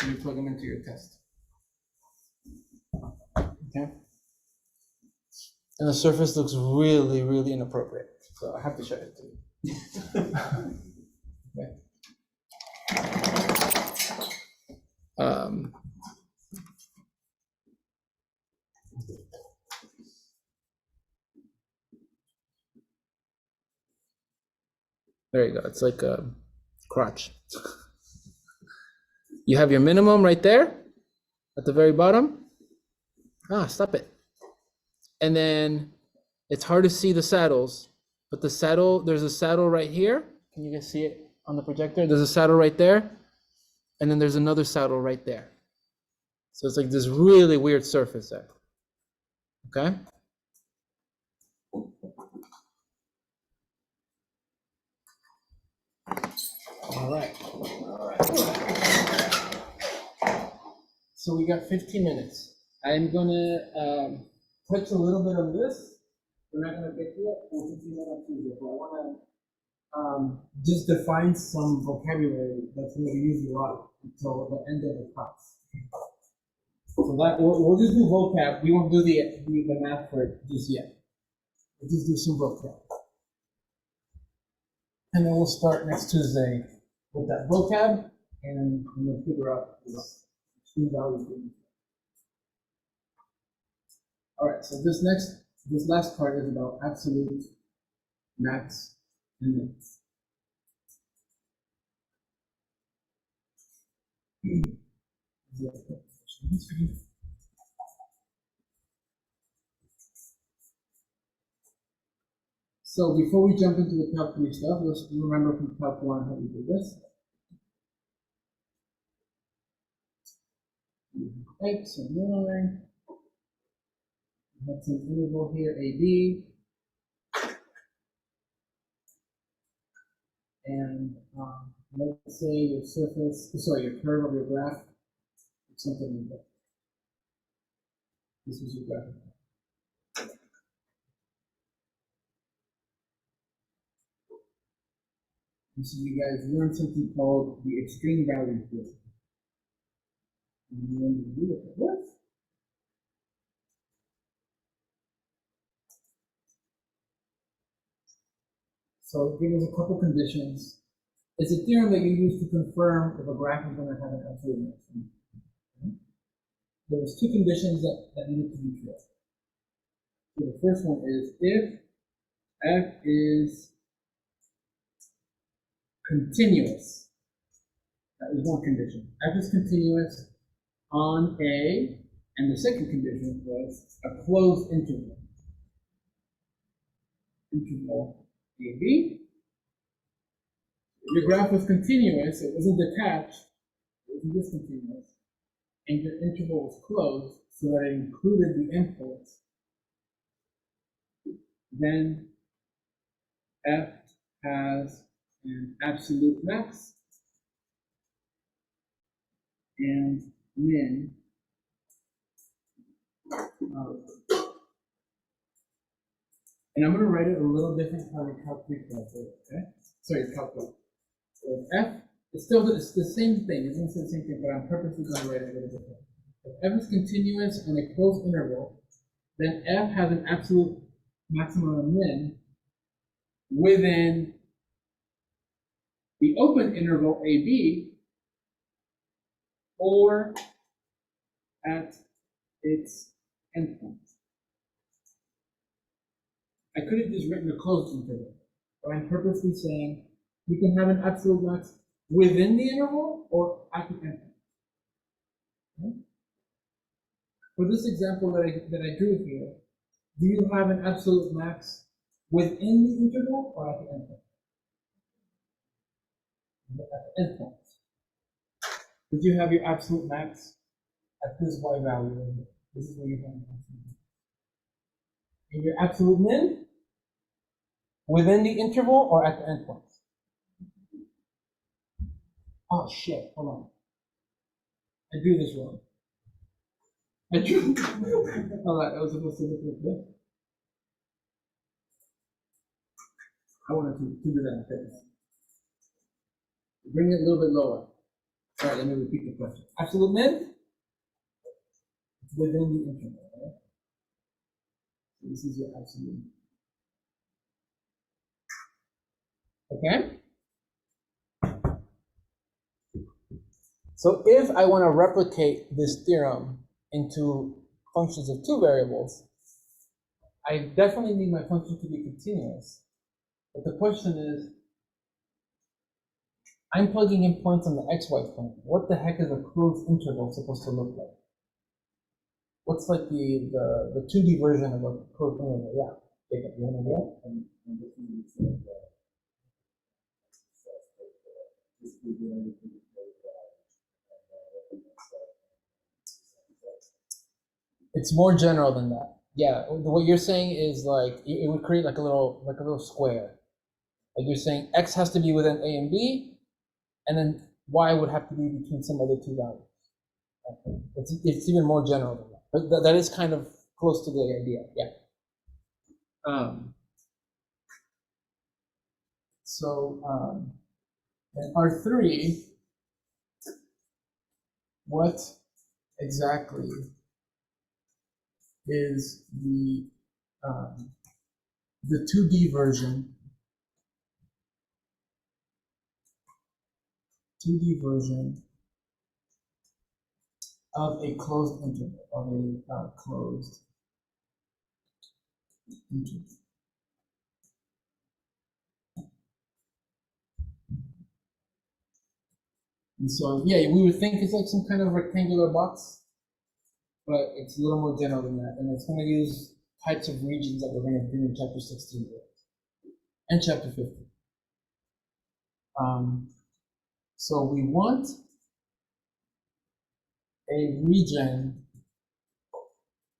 S2: And you plug them into your test. Okay. And the surface looks really, really inappropriate, so I have to show it to you. Okay. There you go. It's like a crotch. You have your minimum right there at the very bottom. Stop it. And then it's hard to see the saddles, but the saddle, there's a saddle right here. Can you guys see it on the projector? There's a saddle right there. And then there's another saddle right there. So it's like this really weird surface there. Okay? All right. So we got 15 minutes. I'm gonna touch a little bit on this. We're not gonna get to it. We'll continue on Tuesday. But I wanna just defines some vocabulary that's going to be used a lot until the end of the class. So that we'll just do vocab. We won't do the math for it just yet. We'll just do some vocab, and then we'll start next Tuesday with that vocab, and we'll figure out this extreme value thing. All right. So this last part is about absolute, max, and min. So before we jump into the Calc 3 stuff, let's remember from Calc 1 how we did this. X and Y. That's an interval here, AB. And let's say your your curve of your graph, something like that. This is your graph. And so you guys learned something called the extreme value theorem. And you learned to do it. What? So give us a couple conditions. It's a theorem that you use to confirm if a graph is going to have an absolute maximum. Okay? There was two conditions that needed to be true. So the first one is if f is continuous. That was one condition. F is continuous on A, and the second condition was a closed interval. Interval AB. Your graph was continuous, it wasn't detached, it wasn't discontinuous, and your interval was closed so that it included the endpoints. Then F has an absolute max and min and I'm going to write it a little different how we calculate it, okay? Sorry, calculate. So if F, it's the same thing, it's going to say the same thing, but I'm purposely going to write it a little different. If F is continuous on a closed interval, then F has an absolute maximum and min within the open interval AB or at its endpoint. I could have just written a closed interval, but I'm purposely saying you can have an absolute max within the interval or at the endpoint. Okay? For this example that I drew here, do you have an absolute max within the interval or at the endpoint? At the endpoint. Did you have your absolute max at this y value right here? This is where you have an absolute max. And your absolute min within the interval or at the endpoint? Oh shit, hold on. I drew this wrong. Hold on, I was supposed to look like this. I wanted to do that like this. Bring it a little bit lower. All right, let me repeat the question. Absolute min? It's within the interval, right? So this is your absolute min. Okay? So if I want to replicate this theorem into functions of two variables, I definitely need my function to be continuous. But the question is, I'm plugging in points on the xy plane. What the heck is a closed interval supposed to look like? What's like the 2D version of a closed interval? Yeah. Jacob, you want to go? It's more general than that. Yeah, what you're saying is like it would create like a little square. Like you're saying x has to be within a and b, and then y would have to be between some other two values. Okay. It's even more general than that, but that is kind of close to the idea. Yeah. So in R3, what exactly is the 2D version? 2D version of a closed interval, of a closed interval. And so, yeah, we would think it's like some kind of rectangular box, but it's a little more general than that. And it's going to use types of regions that we're going to do in chapter 16 and chapter 15. So we want a region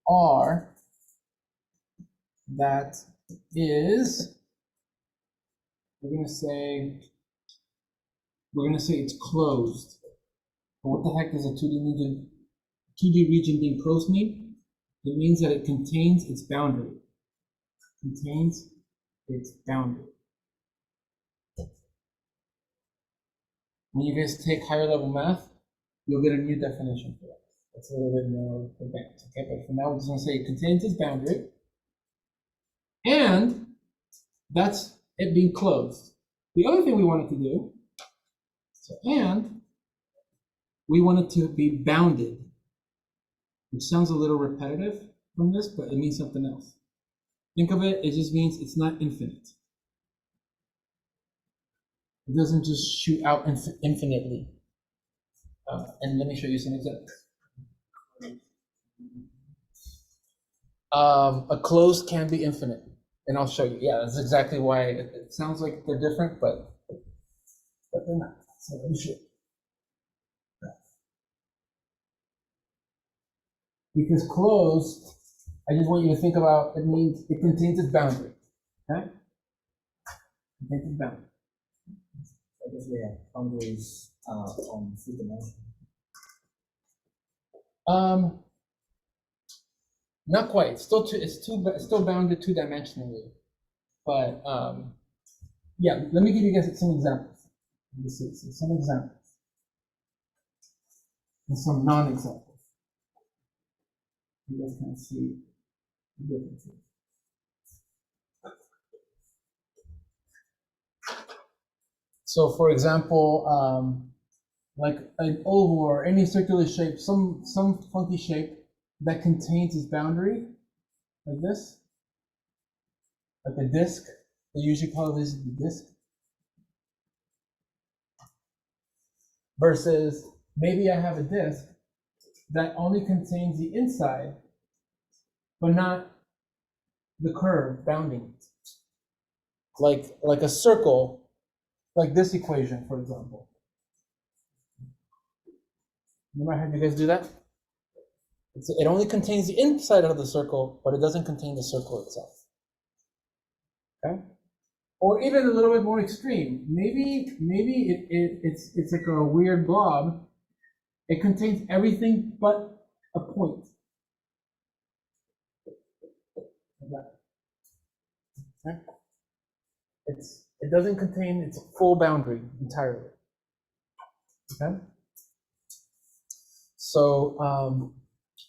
S2: R that is, we're going to say it's closed. But what the heck does a 2D region being closed mean? It means that it contains its boundary. Contains its boundary. When you guys take higher level math, you'll get a new definition for that. It's a little bit more advanced, okay? But for now, we're just going to say it contains its boundary, and that's it being closed. The other thing we wanted to do, and we want it to be bounded, which sounds a little repetitive from this, but it means something else. Think of it, it just means it's not infinite. It doesn't just shoot out infinitely. And let me show you some examples. A closed can be infinite, and I'll show you. Yeah, that's exactly why it sounds like they're different, but they're not. So let me show you. Because closed, I just want you to think about, it means it contains its boundary. Okay? It contains its boundary.
S5: I guess we have boundaries on 3 dimensions.
S2: Not quite. It's still bounded 2-dimensionally, but yeah. Let me give you guys some examples. Let me see some examples and some non-examples. You guys can see the differences. So, for example, like an oval or any circular shape, some funky shape that contains its boundary, like this, like a disc. They usually call this the disc. Versus maybe I have a disc that only contains the inside, but not the curve bounding it. Like a circle, like this equation, for example. Remember I had you guys do that? It only contains the inside of the circle, but it doesn't contain the circle itself. Okay? Or even a little bit more extreme. Maybe it's like a weird blob. It contains everything but a point. Okay? It doesn't contain its full boundary entirely. Okay? So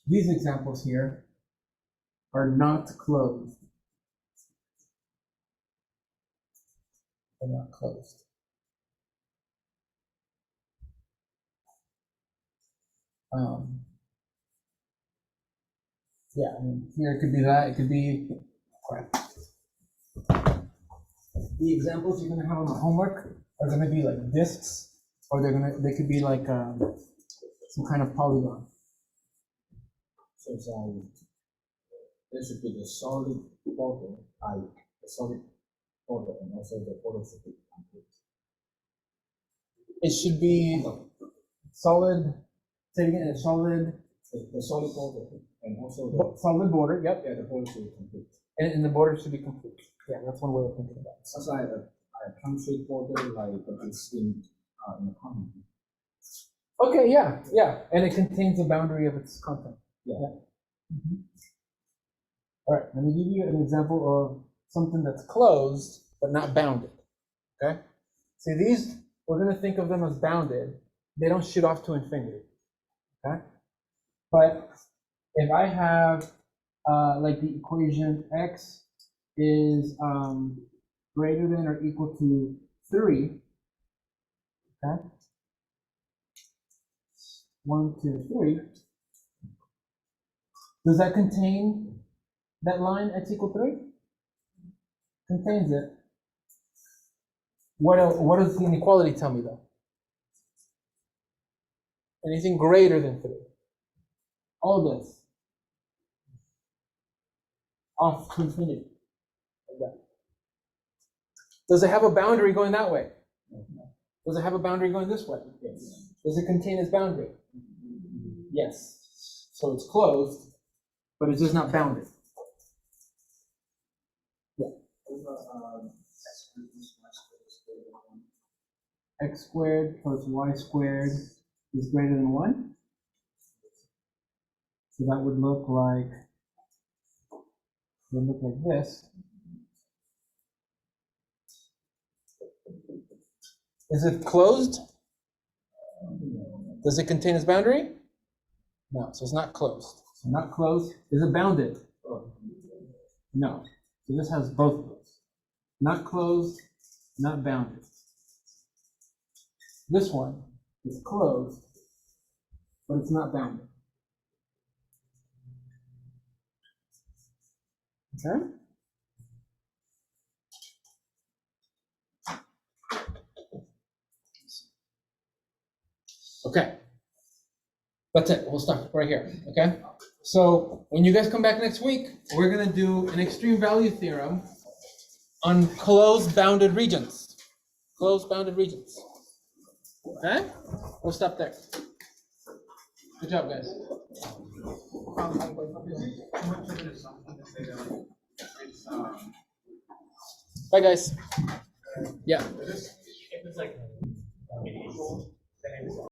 S2: these examples here are not closed. They're not closed. Yeah, I mean, here it could be that. It could be. The examples you're gonna have on the homework are gonna be like discs, or they could be like some kind of polygon.
S5: So it's there should be the solid border, the solid border, and also the border should be complete.
S2: It should be solid. Say it again. Solid.
S5: The solid border, and also the
S2: Solid border. Yep.
S5: yeah, the border should be complete.
S2: And the border should be complete. Yeah, that's one way of thinking about it.
S5: It's like a country border, like it's in the continent.
S2: Okay. Yeah. And it contains the boundary of its content.
S5: Yeah.
S2: Mm-hmm. All right. Let me give you an example of something that's closed but not bounded.
S1: Okay? See, these, we're going to think of them as bounded. They don't shoot off to infinity. Okay? But if I have like the equation x is greater than or equal to 3, okay? 1, 2, 3. Does that contain that line x equal 3? Contains it. What does the inequality tell me though? Anything greater than 3. All this. Off to infinity. Like that. Does it have a boundary going that way? Does it have a boundary going this way? Yes. Does it contain its boundary? Yes. So it's closed, but it's just not bounded. Yeah. X squared plus y squared is greater than 1. So that would look like this. Is it closed? Does it contain its boundary? No, so it's not closed. So not closed. Is it bounded? No. So this has both of those. Not closed, not bounded. This one is closed, but it's not bounded. Okay? Okay. That's it. We'll stop right here. Okay? So when you guys come back next week, we're going to do an extreme value theorem on closed bounded regions. Closed bounded regions. Okay? We'll stop there. Good job, guys. Bye, guys. Yeah.
S4: If it's like,